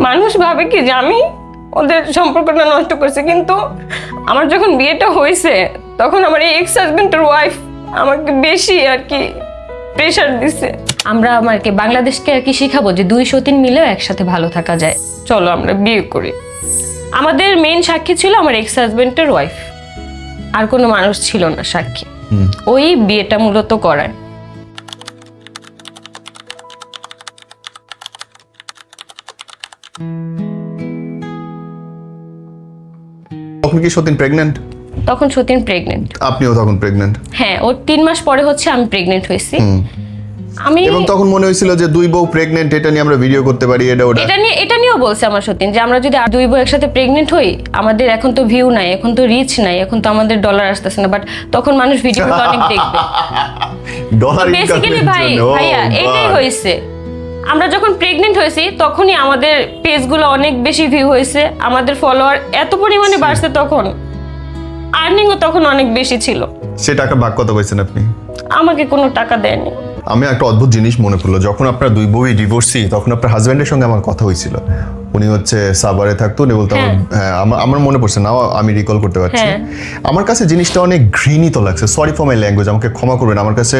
মানুষ ভাবে কি যে আমি ওদের সম্পর্কটা নষ্ট করছি, কিন্তু আমার যখন বিয়েটা হয়েছে তখন আমার এই এক্স হাজবেন্ডের ওয়াইফ আমাকে বেশি আর কি প্রেশার দিছে। আমরা আমার কি বাংলাদেশকে আর কি শিখাবো যে দুই সতীন মিলেও একসাথে ভালো থাকা যায়, চলো আমরা বিয়ে করি। আমাদের মেইন সাক্ষী ছিল আমার এক্স হাজবেন্ডের ওয়াইফ, আর কোনো মানুষ ছিল না সাক্ষী। ওই বিয়েটা মূলত করায়। তখন কি সতীন প্রেগন্যান্ট? তখন সতীন প্রেগনেন্ট। আপনিও তখন প্রেগন্যান্ট? হ্যাঁ, ওর 3 মাস পরে হচ্ছে আমি প্রেগনেন্ট হয়েছি। আমি এবং তখন মনে হয়েছিল যে দুই বউ প্রেগন্যান্ট, এটা নিয়ে আমরা ভিডিও করতে পারি, এটা নিয়েও বলছে আমার সতীন যে আমরা যদি দুই বউ একসাথে প্রেগনেন্ট হই, আমাদের এখন তো ভিউ নাই, এখন তো রিচ নাই, এখন তো আমাদের ডলার আসতেছে না, বাট তখন মানুষ ভিডিওগুলো অনেক দেখবে। ডলার বেসিক্যালি ভাইয়া এটাই হয়েছে। আমরা যখন প্রেগনেন্ট হয়েছি তখনই আমাদের পেজগুলো অনেক বেশি ভিউ হয়েছে, আমাদের ফলোয়ার এত পরিমাণে বাড়ছে, তখন আর্নিংও তখন অনেক বেশি ছিল। সে টাকা ভাগ কত পাইছেন আপনি? আমাকে কোনো টাকা দেয়নি। আমি একটা অদ্ভুত জিনিস মনে পড়লো, যখন আপনার দুই বউই ডিভোর্সি তখন আপনার হাজব্যান্ডের সঙ্গে আমার কথা হয়েছিল। উনি হচ্ছে সাভারে থাকতো, উনি বলতো আমার মনে পড়ছে না, আমি রিকল করতে পারছি। আমার কাছে জিনিসটা অনেক ঘৃণিত লাগছে, সরি ফর মাই ল্যাঙ্গুয়েজ, আমাকে ক্ষমা করবেন। আমার কাছে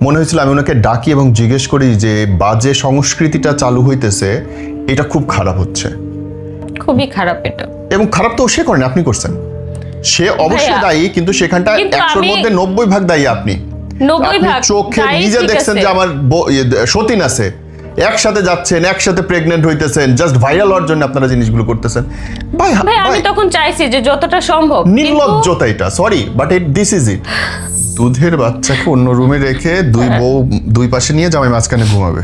মনে হয়েছিল আমি ওনাকে ডাকি এবং জিজ্ঞেস করি যে বাজে সংস্কৃতিটা চালু হইতেছে, এটা খুব খারাপ হচ্ছে। খুবই খারাপ এটা। এবং খারাপ তো সে করেন, আপনি করছেন। সে অবশ্যই দায়ী, কিন্তু সেখানটা 100-র মধ্যে 90 ভাগ দায়ী আপনি। 90 ভাগ চোখে নিজে দেখছেন যে আমার সতীন আছে, একসাথে যাচ্ছেন, একসাথে প্রেগন্যান্ট হইতেছেন, জাস্ট ভাইরাল হওয়ার জন্য আপনারা জিনিসগুলো করতেছেন। ভাই আমি তখন চাইছি যে যতটা সম্ভব নির্লজ্জতা এটা, sorry but this is it. দুধের বাচ্চাকে অন্য রুমে রেখে দুই বউ দুই পাশে নিয়ে জামাই মাঝখানে ঘুমাবে।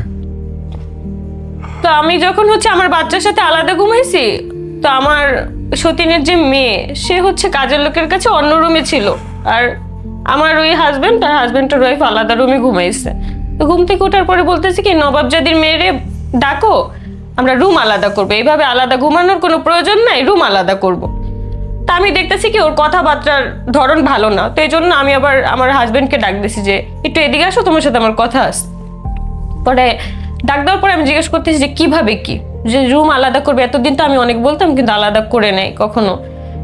তো আমি যখন হচ্ছে আমার বাচ্চার সাথে আলাদা ঘুমাইছি, তো আমার সতীনের যে মেয়ে সে হচ্ছে কাজের লোকের কাছে অন্য রুমে ছিল, আর আমার ওই হাজবেন্ড আর হাজবেন্ডের ওয়াইফ আলাদা রুমে ঘুমাইছে। তো ঘুম থেকে ওঠার পরে বলতেছি কি নবাবজাদির মেয়েরে ডাকো, আমরা রুম আলাদা করবো, এইভাবে আলাদা ঘুমানোর কোনো প্রয়োজন নাই, রুম আলাদা করব। তা আমি দেখতেছি কি ওর কথাবার্তার ধরন ভালো না, তো এই জন্য আমি আবার আমার হাজবেন্ডকে ডাক দিছি যে একটু এদিকে আসো, তোমার সাথে আমার কথা আছে। পরে ডাক দেওয়ার পরে আমি জিজ্ঞেস করতেছি যে কিভাবে কি, যে রুম আলাদা করবে, এতদিন তো আমি অনেক বলতাম কিন্তু আলাদা করে নেই কখনো,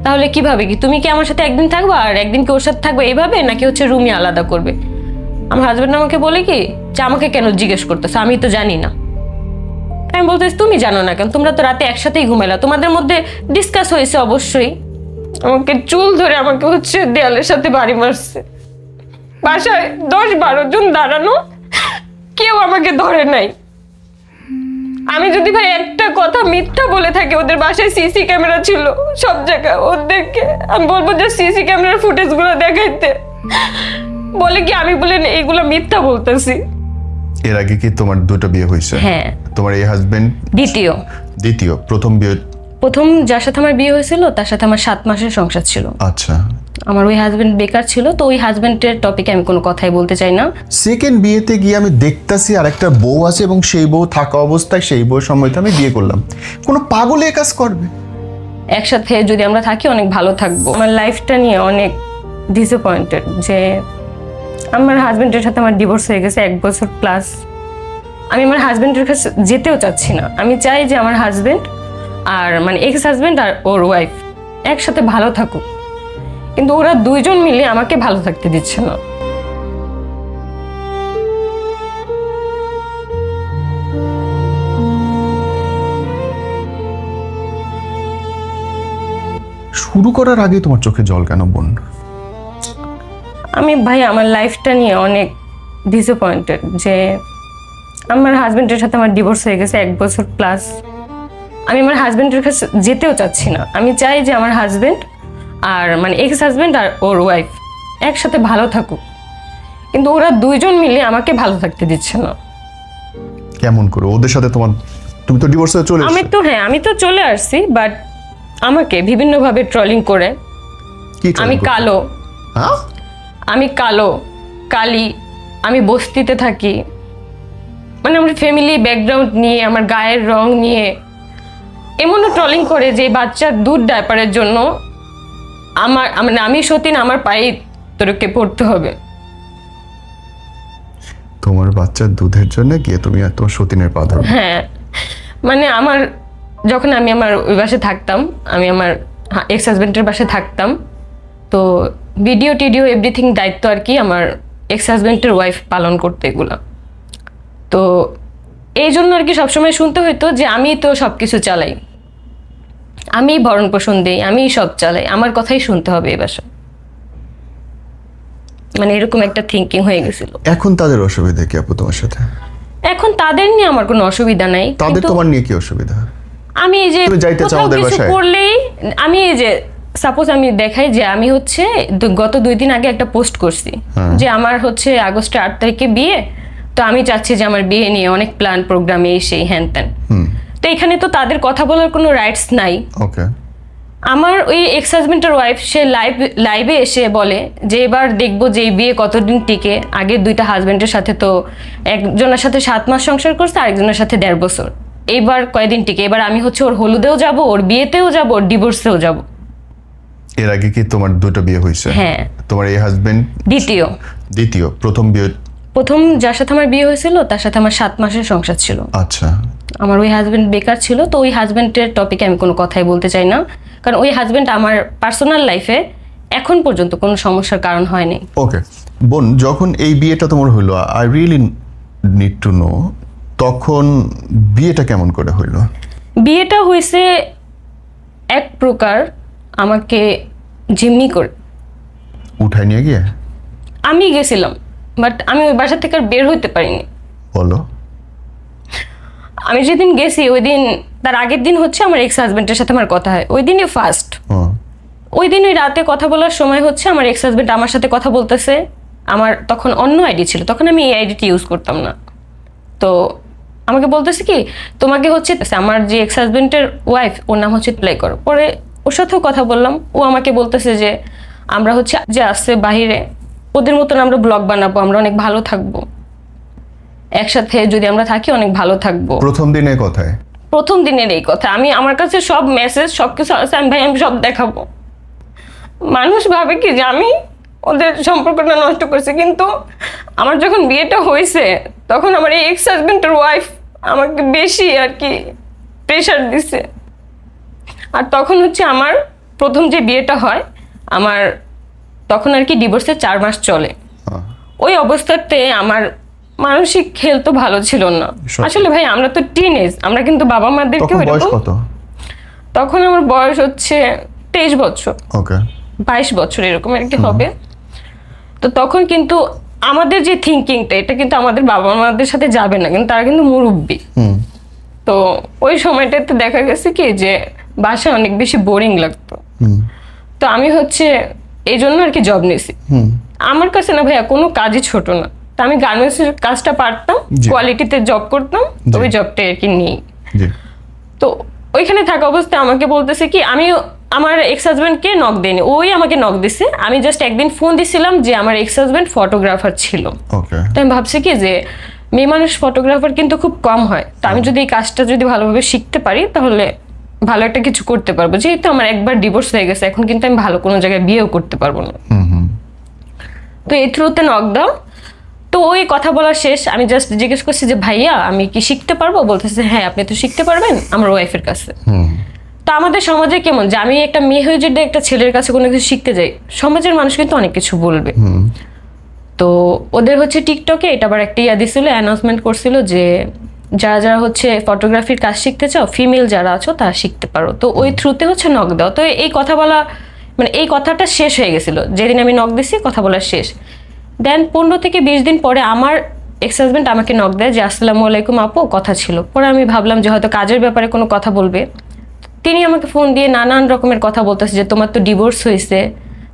তাহলে কিভাবে কি, তুমি কি আমার সাথে একদিন থাকবা আর একদিন কি ওর সাথে থাকবে এইভাবে, নাকি হচ্ছে রুমই আলাদা করবে? আমার হাজবেন্ড আমাকে বলে কি যে আমাকে কেন জিজ্ঞেস করতেছো, আমি তো জানি না। আমি বলতেছি তুমি জানো না কেন, তোমরা তো রাতে একসাথেই ঘুমাইলা, তোমাদের মধ্যে ডিসকাস হয়েছে অবশ্যই। আমাকে চুল ধরে আমাকে হচ্ছে দেয়ালের সাথে বাড়ি মারছে। বাসায় 10-12 জন দাঁড়ানো, কেউ আমাকে ধরে নাই। আমি যদি ভাই একটা কথা মিথ্যা বলে থাকি, ওদের বাসায় সিসি ক্যামেরা ছিল সব জায়গায়, ওদেরকে আমি বলবো যে সিসি ক্যামেরার ফুটেজ গুলো দেখাইতে, বলে কি আমি বলে এইগুলো মিথ্যা বলতেছি। এর আগে কি তোমার দুটো বিয়ে হয়েছে? হ্যাঁ। তোমার এই হাজবেন্ড দ্বিতীয়? প্রথম যার সাথে আমার বিয়ে হয়েছিল তার সাথে আমার 7 মাসের সংসার ছিল। আচ্ছা। আমার ওই হাজবেন্ড বেকার ছিল, তো ওই হাজবেন্ডের টপিকে আমি কোনো কথাই বলতে চাই না। সেকেন্ড বিয়েতে গিয়ে আমি দেখতাছি আর একটা বউ আছে এবং সেই বউ থাকা অবস্থায় সেই বউয়ের সময়তে আমি বিয়ে করলাম। কোনো পাগল এ কাজ করবে? একসাথে যদি আমরা থাকি অনেক ভালো থাকবো। আমার লাইফটা নিয়ে অনেক ডিসঅ্যাপয়েন্টেড যে আমার হাজবেন্ডের সাথে আমার ডিভোর্স হয়ে গেছে 1 বছর প্লাস। আমি আমার হাজবেন্ডের কাছে যেতেও চাচ্ছি না। আমি চাই যে আমার হাজবেন্ড আর মানে এক্স হাজবেন্ড আর ওর ওয়াইফ একসাথে ভালো থাকুক, কিন্তু ওরা দুইজন মিলে আমাকে ভালো থাকতে দিচ্ছে না। শুরু করার আগে তোমার চোখে জল কেন বোন? আমি ভাই আমার লাইফটা নিয়ে অনেক ডিসঅ্যাপয়েন্টেড যে আমার হাজবেন্ডের সাথে আমার ডিভোর্স হয়ে গেছে 1 বছর প্লাস। আমি আমার হাজবেন্ডের কাছে যেতেও চাচ্ছি না। আমি চাই যে আমার হাজবেন্ড আর মানে এক্স হাজবেন্ড আর ওর ওয়াইফ একসাথে ভালো থাকুক, কিন্তু ওরা দুইজন মিলে আমাকে ভালো থাকতে দিচ্ছে না। কেমন করে ওদের সাথে তুমি তো ডিভোর্স হয়ে চলে এসেছো? আমি তো চলে আসছি, বাট আমাকে বিভিন্নভাবে ট্রলিং করে। আমি কালো, আমি কালো কালি, আমি বস্তিতে থাকি, মানে আমার ফ্যামিলি ব্যাকগ্রাউন্ড নিয়ে, আমার গায়ের রং নিয়ে এমনও ট্রলিং করে যে বাচ্চার দুধ ডাইপারের জন্য মানে আমি সতীন আমার পায়ে তোরকে পড়তে হবে। তোমার বাচ্চার দুধের জন্য গিয়ে তুমি তোমার সতীনের পা ধরো? হ্যাঁ, মানে আমার যখন আমি আমার ওই বাসায় থাকতাম, আমি আমার এক্স হাজবেন্ডের বাসায় থাকতাম, তো ভিডিও টিডিও এভরিথিং দায়িত্ব আর কি আমার এক্স হাজবেন্ডের ওয়াইফ পালন করতে এগুলো। তো এই জন্য আর কি সবসময় শুনতে হইতো যে আমি তো সব কিছু চালাই, আমি ভরণ পোষণ দিই, আমি সব চালাই, আমার কথাই শুনতে হবে এই বাসায়। মানে এরকম একটা থিঙ্কিং হয়ে গেছিল। এখন তাদের অসুবিধা কি আপু তোমার সাথে? এখন তাদের নিয়ে আমার কোনো অসুবিধা নাই, তাদের কিন্তু তোমার নিয়ে কি অসুবিধা? আমি এই যে তুমি যাইতে চাও কোথাও ওদের কিছু বাসায়? করলেই আমি এই যে সাপোজ আমি দেখাই যে আমি হচ্ছে গত 2 দিন আগে একটা পোস্ট করছি যে আমার হচ্ছে আগস্টের 8 তারিখে বিয়ে, তো আমি চাচ্ছি যে আমার বিয়ে নিয়ে অনেক প্ল্যান প্রোগ্রামে সেই হ্যান ত্যান। তো এখানে তো তাদের কথা বলার কোনো রাইটস নাই। ওকে, আমার ওই এক্স হাজবেন্ডের ওয়াইফ সে লাইভে এসে বলে যে এবার দেখবো যে এই বিয়ে কতদিন টিকে। আগের 2টা হাজবেন্ডের সাথে তো একজনের সাথে 7 মাস সংসার করছে, আরেকজনের সাথে 1.5 বছর। এইবার কয়দিন টিকে? এবার আমি হচ্ছে ওর হলুদেও যাব, ওর বিয়েতেও যাব, ওর ডিভোর্সেও যাব। এর আগে কি তোমার 2টা বিয়ে হয়েছে? হ্যাঁ। তোমার এই হাজবেন্ড দ্বিতীয়? প্রথম বিয়ে? প্রথম যার সাথে আমার বিয়ে হয়েছিল তার সাথে আমার 7 মাসের সংসার ছিল। আচ্ছা। আমার ওই হাজবেন্ড বেকার ছিল, তো ওই হাজবেন্ডের টপিকে আমি কোনো কথাই বলতে চাই না, কারণ ওই হাজবেন্ড আমার পার্সোনাল লাইফে এখন পর্যন্ত কোনো সমস্যার কারণ হয়নি। ওকে বোন, যখন এই বিয়েটা তোমার হইলো, I really need to know, তখন বিয়েটা কেমন করে হইলো? বিয়েটা হয়েছে এক প্রকার আমাকে জিম্মি করে উঠাই নিয়ে গিয়ে? আমি গেছিলাম, বাট আমি ওই বাসা থেকে আর বের হইতে পারিনি। বলো। আমি যেদিন গেছি ওই দিন, তার আগের দিন হচ্ছে আমার এক্স হাজবেন্ডের সাথে আমার কথা হয়, ওই দিনই ফার্স্ট। ওই দিন ওই রাতে কথা বলার সময় হচ্ছে আমার এক্স হাজবেন্ড আমার সাথে কথা বলতেছে। আমার তখন অন্য আইডি ছিল, তখন আমি এই আইডিটি ইউজ করতাম না। তো আমাকে বলতেছে কি, তোমাকে হচ্ছে আমার যে এক্স হাজবেন্ডের ওয়াইফ, ওর নাম হচ্ছে প্লে করো। পরে ওর সাথেও কথা বললাম, ও আমাকে বলতেছে যে আমরা হচ্ছে যে আসছে বাহিরে, ওদের মতন আমরা ব্লগ বানাবো, আমরা অনেক ভালো থাকবো, একসাথে যদি আমরা থাকি অনেক ভালো থাকবো। প্রথম দিনের কথায়? প্রথম দিনের এই কথা। আমি আমার কাছে সব মেসেজ সবকিছু আছে, আমি ভাই আমি সব দেখাবো। মানুষ ভাবে কি যে আমি ওদের সম্পর্কটা নষ্ট করছি, কিন্তু আমার যখন বিয়েটা হয়েছে তখন আমার এই এক্স হাজবেন্ডের ওয়াইফ আমাকে বেশি আর কি প্রেশার দিছে। আর তখন হচ্ছে আমার প্রথম যে বিয়েটা হয় আমার, তখন আর কি ডিভোর্সের 4 মাস চলে। ওই অবস্থাতে আমার মানসিক হেলথ তো ভালো ছিল না। আসলে ভাই আমরা তো টিনেজ, আমরা কিন্তু বাবা মাদেরকে তখন আমার বয়স হচ্ছে 23 বছর, ওকে 22 বছর এরকম আর কি হবে। তো তখন কিন্তু আমাদের যে থিঙ্কিংটা, এটা কিন্তু আমাদের বাবা মাদের সাথে যাবে না, কিন্তু তারা কিন্তু মুরব্বী। তো ওই সময়টাতে দেখা গেছে কি যে বাসায় অনেক বেশি বোরিং লাগতো। তো আমি হচ্ছে এই জন্য আর কি জব নিয়েছি। আমার কাছে না ভাইয়া কোনো কাজই ছোট না, তো আমি গার্মেন্টসের কাজটা পারতাম, কোয়ালিটিতে জব করতাম, তো ওই জবটাই আর কি নিই। তো ওইখানে থাকা অবস্থায় আমাকে বলতেছে কি, আমি আমার এক্স হাজবেন্ডকে নক দেয়নি, ওই আমাকে নক দিছে। আমি জাস্ট একদিন ফোন দিছিলাম যে আমার এক্স হাজবেন্ড ফটোগ্রাফার ছিল। তো আমি ভাবছি কি যে মেয়ে মানুষ ফটোগ্রাফার কিন্তু খুব কম হয়, তো আমি যদি এই কাজটা যদি ভালোভাবে শিখতে পারি তাহলে ভালো একটা কিছু করতে পারবো। যেহেতু আমার একবার ডিভোর্স হয়ে গেছে, এখন কিন্তু আমি ভালো কোনো জায়গায় বিয়েও করতে পারবো না। তো এই থ্রুতে নক দাও। তো ওই কথা বলা শেষ, আমি জাস্ট জিজ্ঞেস করছি যে ভাইয়া আমি কি শিখতে পারবো? বলতেছে হ্যাঁ আপনি তো শিখতে পারবেন আমার ওয়াইফের কাছে। তো আমাদের সমাজে কেমন যে আমি একটা মেয়ে হয়ে যদি একটা ছেলের কাছে কোনো কিছু শিখতে যাই, সমাজের মানুষ কিন্তু অনেক কিছু বলবে। তো ওদের হচ্ছে টিকটকে এটা আবার একটা দিছিল, অ্যানাউন্সমেন্ট করছিল যে যারা যারা হচ্ছে ফটোগ্রাফির কাজ শিখতে চাও, ফিমেল যারা আছো তারা শিখতে পারো। তো ওই থ্রুতে হচ্ছে নক দাও। তো এই কথা বলা মানে এই কথাটা শেষ হয়ে গেছিল যেদিন আমি নক দিছি, কথা বলা শেষ। দেন 15 থেকে 20 দিন পরে আমার এক্স হাজবেন্ড আমাকে নক দেয় যে আসসালামু আলাইকুম আপু, কথা ছিল। পরে আমি ভাবলাম যে হয়তো কাজের ব্যাপারে কোনো কথা বলবে। তিনি আমাকে ফোন দিয়ে নানান রকমের কথা বলতেছে যে তোমার তো ডিভোর্স হয়েছে,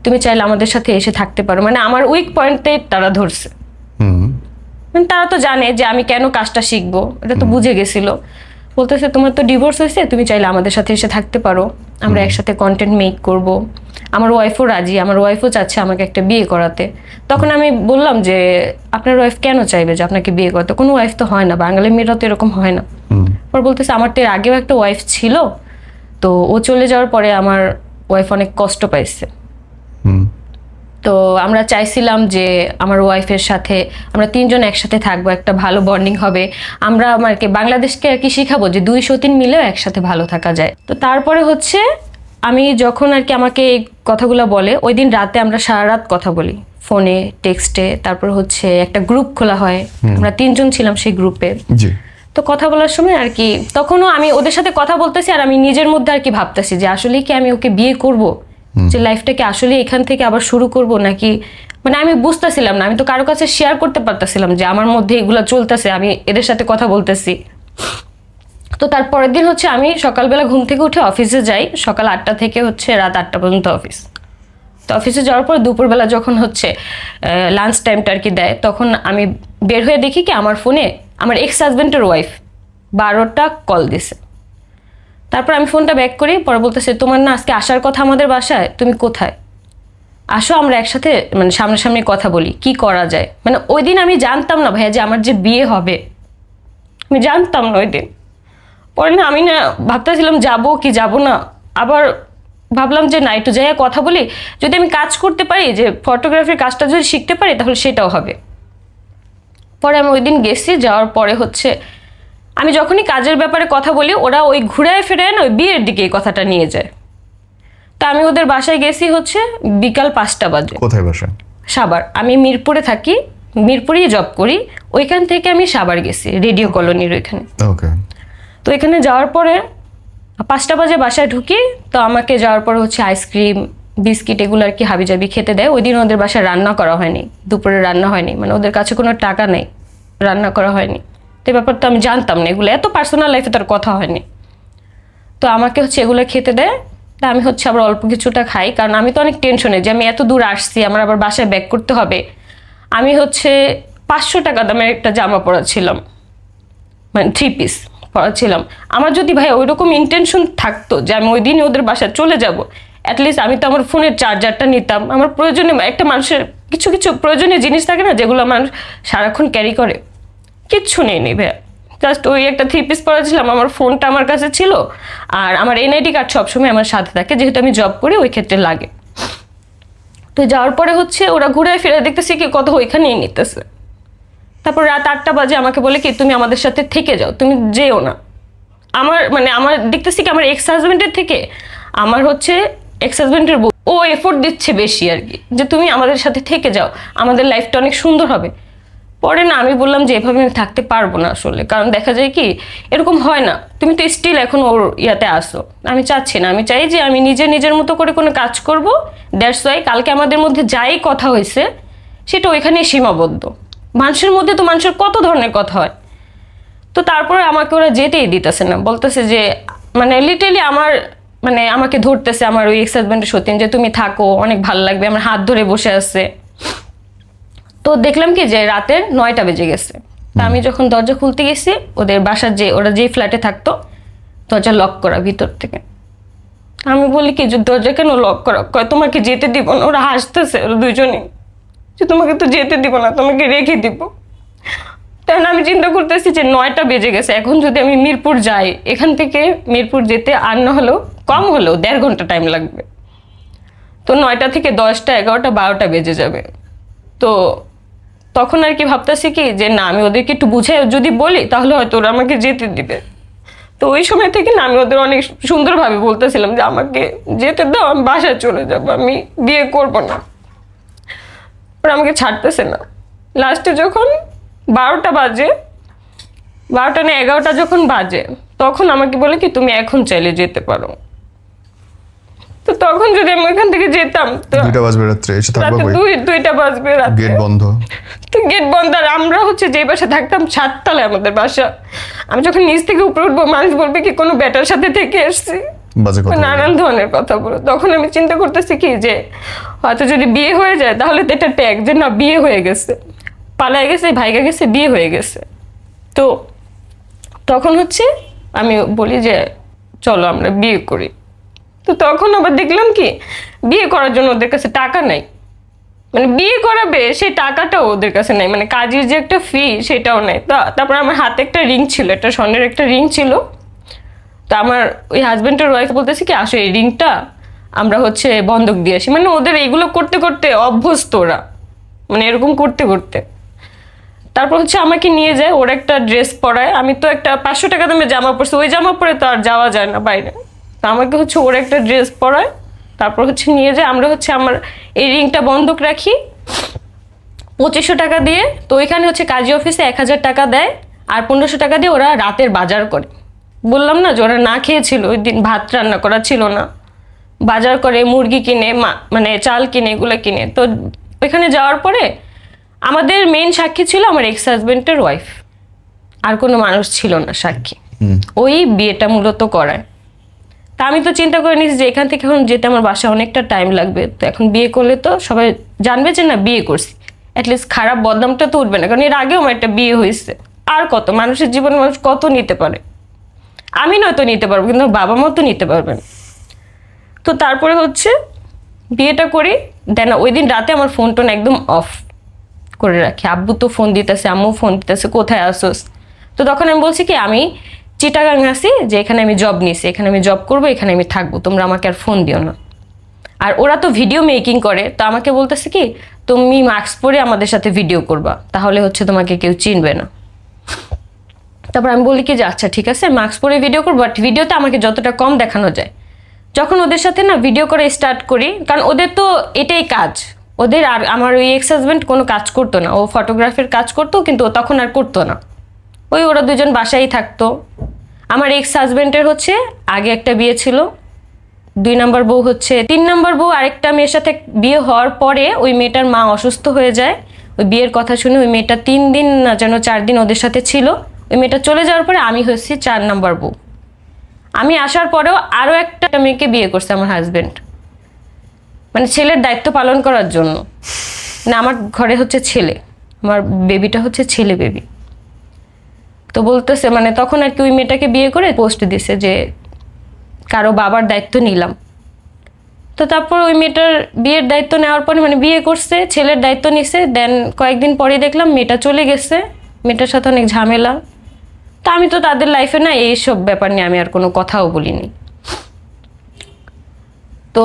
তুমি চাইলে আমাদের সাথে এসে থাকতে পারো। মানে আমার উইক পয়েন্টে তারা ধরছে। মানে তারা তো জানে যে আমি কেন কাজটা শিখবো, এটা তো বুঝে গেছিল। বলতেছে তোমার তো ডিভোর্স হয়েছে, তুমি চাইলে আমাদের সাথে এসে থাকতে পারো, আমরা একসাথে কন্টেন্ট মেক করব। আমার ওয়াইফও রাজি, আমার ওয়াইফও চাচ্ছে আমাকে একটা বিয়ে করাতে। তখন আমি বললাম যে আপনার ওয়াইফ কেন চাইবে যে আপনাকে বিয়ে করতে? কোনো ওয়াইফ তো হয় না, বাঙালি মেয়েরা তো এরকম হয় না। পর বলতেছে আমার তো এর আগেও একটা ওয়াইফ ছিল, তো ও চলে যাওয়ার পরে আমার ওয়াইফ অনেক কষ্ট পাইছে। তো আমরা চাইছিলাম যে আমার ওয়াইফের সাথে আমরা তিনজন একসাথে থাকবো, একটা ভালো বন্ডিং হবে। আমরা আর কি বাংলাদেশকে আর কি শিখাবো যে দুই সতীন মিলেও একসাথে ভালো থাকা যায়। তো তারপরে হচ্ছে আমি যখন আর কি আমাকে এই কথাগুলো বলে, ওই দিন রাতে আমরা সারা রাত কথা বলি ফোনে, টেক্সটে। তারপর হচ্ছে একটা গ্রুপ খোলা হয়, আমরা তিনজন ছিলাম সেই গ্রুপে। জি। তো কথা বলার সময় আর কি তখনও আমি ওদের সাথে কথা বলতেছি আর আমি নিজের মধ্যে আর কি ভাবতেছি যে আসলে কি আমি ওকে বিয়ে করব, যে লাইফটাকে আসলে এখান থেকে আবার শুরু করব নাকি, মানে আমি বুঝতেছিলাম না। আমি তো কারো কাছে শেয়ার করতে পারতেছিলাম যে আমার মধ্যে এগুলো চলতেছে, আমি এদের সাথে কথা বলতেছি। তো তার পরের দিন হচ্ছে আমি সকালবেলা ঘুম থেকে উঠে অফিসে যাই, সকাল 8টা থেকে হচ্ছে রাত 8টা পর্যন্ত অফিস। তো অফিসে যাওয়ার পর দুপুরবেলা যখন হচ্ছে লাঞ্চ টাইমটা আর কি দেয়, তখন আমি বের হয়ে দেখি কি আমার ফোনে আমার এক্স হাজব্যান্ডের ওয়াইফ 12টা কল দিছে। তারপর আমি ফোনটা ব্যাক করি, পরে বলতেছে তোমার না আজকে আসার কথা আমাদের বাসায়, তুমি কোথায়? আসো আমরা একসাথে মানে সামনাসামনি কথা বলি, কি করা যায়। মানে ওই দিন আমি জানতাম না ভাইয়া যে আমার যে বিয়ে হবে, আমি জানতাম না ওই দিন। পরে না আমি না ভাবতেছিলাম যাবো কি যাবো না, আবার ভাবলাম যে না একটু যাই কথা বলি, যদি আমি কাজ করতে পারি, যে ফটোগ্রাফির কাজটা যদি শিখতে পারি তাহলে সেটাও হবে। পরে আমি ওই দিন গেছি, যাওয়ার পরে হচ্ছে আমি যখনই কাজের ব্যাপারে কথা বলি ওরা ওই ঘুরায় ফেরায় না ওই বিয়ের দিকে এই কথাটা নিয়ে যায়। তা আমি ওদের বাসায় গেছি হচ্ছে বিকাল 5টা বাজে। কোথায় বাসা? সাভার। আমি মিরপুরে থাকি, মিরপুরেই জব করি। ওইখান থেকে আমি সাভার গেছি, রেডিও কলোনির ওইখানে। ওকে। তো এখানে যাওয়ার পরে 5টা বাজে বাসায় ঢুকি। তো আমাকে যাওয়ার পরে হচ্ছে আইসক্রিম, বিস্কিট এগুলো আর কি হাবিজাবি খেতে দেয়। ওই দিন ওদের বাসায় রান্না করা হয়নি, দুপুরে রান্না হয়নি, মানে ওদের কাছে কোনো টাকা নেই, রান্না করা হয়নি। তো এই ব্যাপারটা আমি জানতাম না, এগুলো এত পার্সোনাল লাইফে তার কথা হয়নি। তো আমাকে হচ্ছে এগুলো খেতে দেয়। তা আমি হচ্ছে আবার অল্প কিছুটা খাই, কারণ আমি তো অনেক টেনশনে যে আমি এত দূর আসছি, আমার আবার বাসায় ব্যাক করতে হবে। আমি হচ্ছে 500 টাকা দামের একটা জামা পরাছিলাম, মানে 3 পিস পরাছিলাম। আমার যদি ভাই ওইরকম ইন্টেনশন থাকতো যে আমি ওই দিনই ওদের বাসায় চলে যাব, অ্যাটলিস্ট আমি তো আমার ফোনের চার্জারটা নিতাম। আমার প্রয়োজনীয় একটা মানুষের কিছু কিছু প্রয়োজনীয় জিনিস থাকে না যেগুলো মানুষ সারাক্ষণ ক্যারি করে, কিচ্ছু নেই ভাইয়া। জাস্ট ওই একটা 3 পিস পরেছিলাম, আমার ফোনটা আমার কাছে ছিল, আর আমার এনআইডি কার্ড সবসময় আমার সাথে থাকে, যেহেতু আমি জব করি ওই ক্ষেত্রে লাগে। তো যাওয়ার পরে হচ্ছে ওরা ঘুরে ফিরে দেখতেছি কি কত ওইখানেই নিতেছে। তারপর রাত 8টা বাজে আমাকে বলে কি তুমি আমাদের সাথে থেকে যাও, তুমি যেও না। আমার দেখতেছি কি আমার এক্স হাজবেন্ডের থেকে আমার হচ্ছে এক্স হাজবেন্ডের বউ ও এফোর্ট দিচ্ছে বেশি আর কি, যে তুমি আমাদের সাথে থেকে যাও, আমাদের লাইফটা অনেক সুন্দর হবে। পরে না আমি বললাম যে এভাবে আমি থাকতে পারবো না আসলে, কারণ দেখা যায় কি এরকম হয় না, তুমি তো স্টিল এখন ওর ইয়াতে আসো। আমি চাচ্ছি না, আমি চাই যে আমি নিজের মতো করে কোনো কাজ করব। দ্যাটস ওয়াই কালকে আমাদের মধ্যে যাই কথা হয়েছে সেটা ওইখানেই সীমাবদ্ধ। মানুষের মধ্যে তো মানুষের কত ধরনের কথা হয়। তো তারপরে আমাকে ওরা যেতেই দিতেছে না, বলতেছে যে মানে লিটারালি আমাকে ধরতেছে আমার ওই এক্স হাজব্যান্ডের সতীন, যে তুমি থাকো অনেক ভালো লাগবে, আমার হাত ধরে বসে আছে। তো দেখলাম কি যে রাতের 9টা বেজে গেছে। তা আমি যখন দরজা খুলতে গেছি, ওদের বাসার যে ওরা যেই ফ্ল্যাটে থাকতো দরজা লক করা ভিতর থেকে। আমি বলি কি যে দরজা কেন লক করা? কয় তোমাকে যেতে দিব না। ওরা হাসতেছে ওরা দুজনেই, যে তোমাকে তো যেতে দিব না, তোমাকে রেখে দিব। তখন আমি চিন্তা করতেছি যে 9টা বেজে গেছে, এখন যদি আমি মিরপুর যাই, এখান থেকে মিরপুর যেতে আর না হলেও কম হলেও 1.5 ঘন্টা টাইম লাগবে। তো 9টা থেকে 10টা 11টা 12টা বেজে যাবে। তো তখন আর কি ভাবতেছি কি যে না আমি ওদেরকে একটু বুঝাই যদি বলি তাহলে হয়তো ওরা আমাকে যেতে দিবে। তো ওই সময় থেকে না আমি ওদের অনেক সুন্দরভাবে বলতেছিলাম যে আমাকে যেতে দাও, আমি বাসায় চলে যাবো, আমি বিয়ে করবো না। ওরা আমাকে ছাড়তেছে না। লাস্টে যখন 12টা বাজে, 12টা না 11টা যখন বাজে, তখন আমাকে বলে কি তুমি এখন চাইলে যেতে পারো। তো তখন যদি আমি ওইখান থেকে যেতাম তো 2টা বাজবে রাত্রে, এসে থাকবো কই? 2টা বাজবে রাতে, গেট বন্ধ। তো গেট বন্ধ। আর আমরা হচ্ছে যে বাসা থাকতাম 7 তলায় আমাদের বাসা, আমি যখন নিচ থেকে উপরে উঠবো মানুষ বলবে কি কোনো বেটার সাথে থেকে এসছি, বাজে কথা। নানান ধরনের কথা বলো। তখন আমি চিন্তা করতেছি কি যে হয়তো যদি বিয়ে হয়ে যায় তাহলে তো এটা ট্যাগ যে না বিয়ে হয়ে গেছে, পালায় গেছে, ভাইগা গেছে, বিয়ে হয়ে গেছে। তো তখন হচ্ছে আমি বলি যে চলো আমরা বিয়ে করি। তো তখন আবার দেখলাম কি বিয়ে করার জন্য ওদের কাছে টাকা নাই, মানে বিয়ে করাবে সেই টাকাটাও ওদের কাছে নাই, মানে কাজের যে একটা ফি সেটাও নেই। তো তারপর আমার হাতে একটা রিং ছিল, একটা স্বর্ণের একটা রিং ছিল। তো আমার ওই হাজবেন্ডের ওয়াইফ বলতেছে কি আসো এই রিংটা আমরা হচ্ছে বন্ধক দিয়ে আসি। মানে ওদের এইগুলো করতে করতে অভ্যস্ত ওরা, মানে এরকম করতে করতে। তারপর হচ্ছে আমাকে নিয়ে যায়, ওর একটা ড্রেস পরায়। আমি তো একটা 500 টাকা দামে জামা পরছি, ওই জামা পরে তো আর যাওয়া যায় না বাইরে। তো আমাকে হচ্ছে ওর একটা ড্রেস পরায়, তারপর হচ্ছে নিয়ে যায়। আমরা হচ্ছে আমার এই রিংটা বন্ধক রাখি 2500 টাকা দিয়ে। তো ওইখানে হচ্ছে কাজী অফিসে 1000 টাকা দেয়, আর 1500 টাকা দিয়ে ওরা রাতের বাজার করে। বললাম না যে ওরা না খেয়েছিল, ওই দিন ভাত রান্না করা ছিল না, বাজার করে মুরগি কিনে মানে চাল কিনে এগুলো কিনে। তো ওইখানে যাওয়ার পরে আমাদের মেইন সাক্ষী ছিল আমার এক্স হাজবেন্ডের ওয়াইফ, আর কোনো মানুষ ছিল না সাক্ষী। ওই বিয়েটা মূলত করায়। তা আমি তো চিন্তা করে নিয়েছি যে এখান থেকে এখন যেতে আমার বাসায় অনেকটা টাইম লাগবে, তো এখন বিয়ে করলে তো সবাই জানবে যে না বিয়ে করছি, অ্যাটলিস্ট খারাপ বদনামটা তো উঠবে না। কারণ এর আগেও আমার একটা বিয়ে হয়েছে, আর কত মানুষের জীবনে মানুষ কত নিতে পারে, আমি নয়তো নিতে পারবো কিন্তু বাবা মা তো নিতে পারবেন। তো তারপরে হচ্ছে বিয়েটা করি। দেন ওই দিন রাতে আমার ফোন টোন একদম অফ করে রাখি। আব্বু তো ফোন দিতেছে, আম্মু ফোন দিতেছে, কোথায় আসোস? তো তখন আমি বলছি কি আমি চিটাগাং আছি, যে এখানে আমি জব নিছি, এখানে আমি জব করবো, এখানে আমি থাকবো, তোমরা আমাকে আর ফোন দিও না। আর ওরা তো ভিডিও মেকিং করে, তো আমাকে বলতেছে কি তুমি মাস্ক পরে আমাদের সাথে ভিডিও করবা, তাহলে হচ্ছে তোমাকে কেউ চিনবে না। তারপর আমি বলি কি যে আচ্ছা ঠিক আছে মাস্ক পরে ভিডিও করবো, বাট ভিডিওতে আমাকে যতটা কম দেখানো যায়। যখন ওদের সাথে না ভিডিও করে স্টার্ট করি, কারণ ওদের তো এটাই কাজ ওদের। আর আমার ওই এক্স হাজব্যান্ড কোনো কাজ করতো না, ও ফটোগ্রাফির কাজ করতো, কিন্তু ও তখন আর করতো না। ওই ওরা দুজন বাসায় থাকতো। আমার এক্স হাজব্যান্ডের হচ্ছে আগে একটা বিয়ে ছিল, 2 নম্বর বউ হচ্ছে 3 নম্বর বউ আরেকটা মেয়ের সাথে বিয়ে হওয়ার পরে ওই মেয়েটার মা অসুস্থ হয়ে যায়। ওই বিয়ের কথা শুনে ওই মেয়েটা 3 দিন না যেন 4 দিন ওদের সাথে ছিল। ওই মেয়েটা চলে যাওয়ার পরে আমি হচ্ছি 4 নম্বর বউ। আমি আসার পরেও আরও একটা মেয়েকে বিয়ে করছে আমার হাজবেন্ড, মানে ছেলের দায়িত্ব পালন করার জন্য। না আমার ঘরে হচ্ছে ছেলে, আমার বেবিটা হচ্ছে ছেলে বেবি। তো বলতেছে মানে তখন আর কি ওই মেয়েটাকে বিয়ে করে পোস্ট দিছে যে কারো বাবার দায়িত্ব নিলাম। তো তারপর ওই মেয়েটার বিয়ের দায়িত্ব নেওয়ার পরে মানে বিয়ে করছে, ছেলের দায়িত্ব নিছে। দেন কয়েকদিন পরে দেখলাম মেয়েটা চলে গেছে, মেয়েটার সাথে অনেক ঝামেলা। তা আমি তো তাদের লাইফে না এইসব ব্যাপার নিয়ে আমি আর কোনো কথাও বলিনি। তো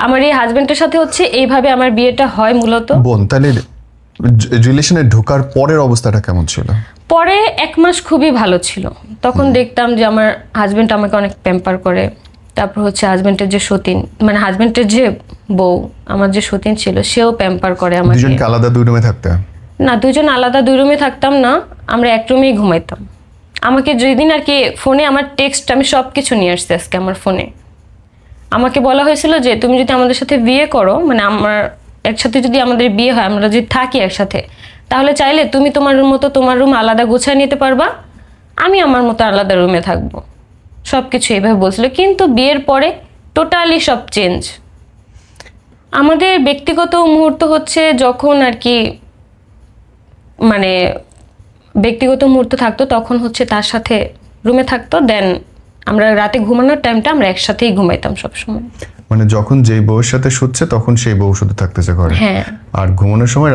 আমার এই হাজবেন্ডের সাথে হচ্ছে এইভাবে আমার বিয়েটা হয় মূলত। বোন, তাহলে রিলেশনে ঢোকার পরের অবস্থাটা কেমন ছিল? পরে 1 মাস খুবই ভালো ছিল। তখন দেখতাম যে আমার হাজবেন্ড আমাকে অনেক প্যাম্পার করে। তারপর হচ্ছে হাজবেন্ডের যে সতীন, মানে হাজবেন্ডের যে বউ আমার যে সতীন ছিল, সেও প্যাম্পার করে আমাকে। দুজনকে আলাদা 2 রুমে থাকতে? না, দুজন আলাদা 2 রুমে থাকতাম না, আমরা 1 রুমেই ঘুমাইতাম। আমাকে যেদিন আর কি ফোনে আমার টেক্সট, আমি সব কিছু নিয়ে আসছি আজকে আমার ফোনে। আমাকে বলা হয়েছিল যে তুমি যদি আমাদের সাথে বিয়ে করো, মানে আমার একসাথে যদি আমাদের বিয়ে হয়, আমরা যদি থাকি একসাথে, তাহলে চাইলে তুমি তোমার মতো তোমার রুম আলাদা গোছায় নিতে পারবা, আমি আমার মতো আলাদা রুমে থাকবো। সব কিছু এইভাবে বলছিল, কিন্তু বিয়ের পরে টোটালি সব চেঞ্জ। আমাদের ব্যক্তিগত মুহূর্ত হচ্ছে যখন আর কি মানে ব্যক্তিগত মুহূর্ত থাকতো, তখন হচ্ছে তার সাথে রুমে থাকতো। দেন আমরা রাতে ঘুমানোর টাইমটা আমরা একসাথেই ঘুমাইতাম সবসময়। মানে যখন যেই বউয়ের সাথে শুচ্ছে তখন সেই বউ শুধু থাকতেছে ঘরে? হ্যাঁ। আর ঘুমানোর সময়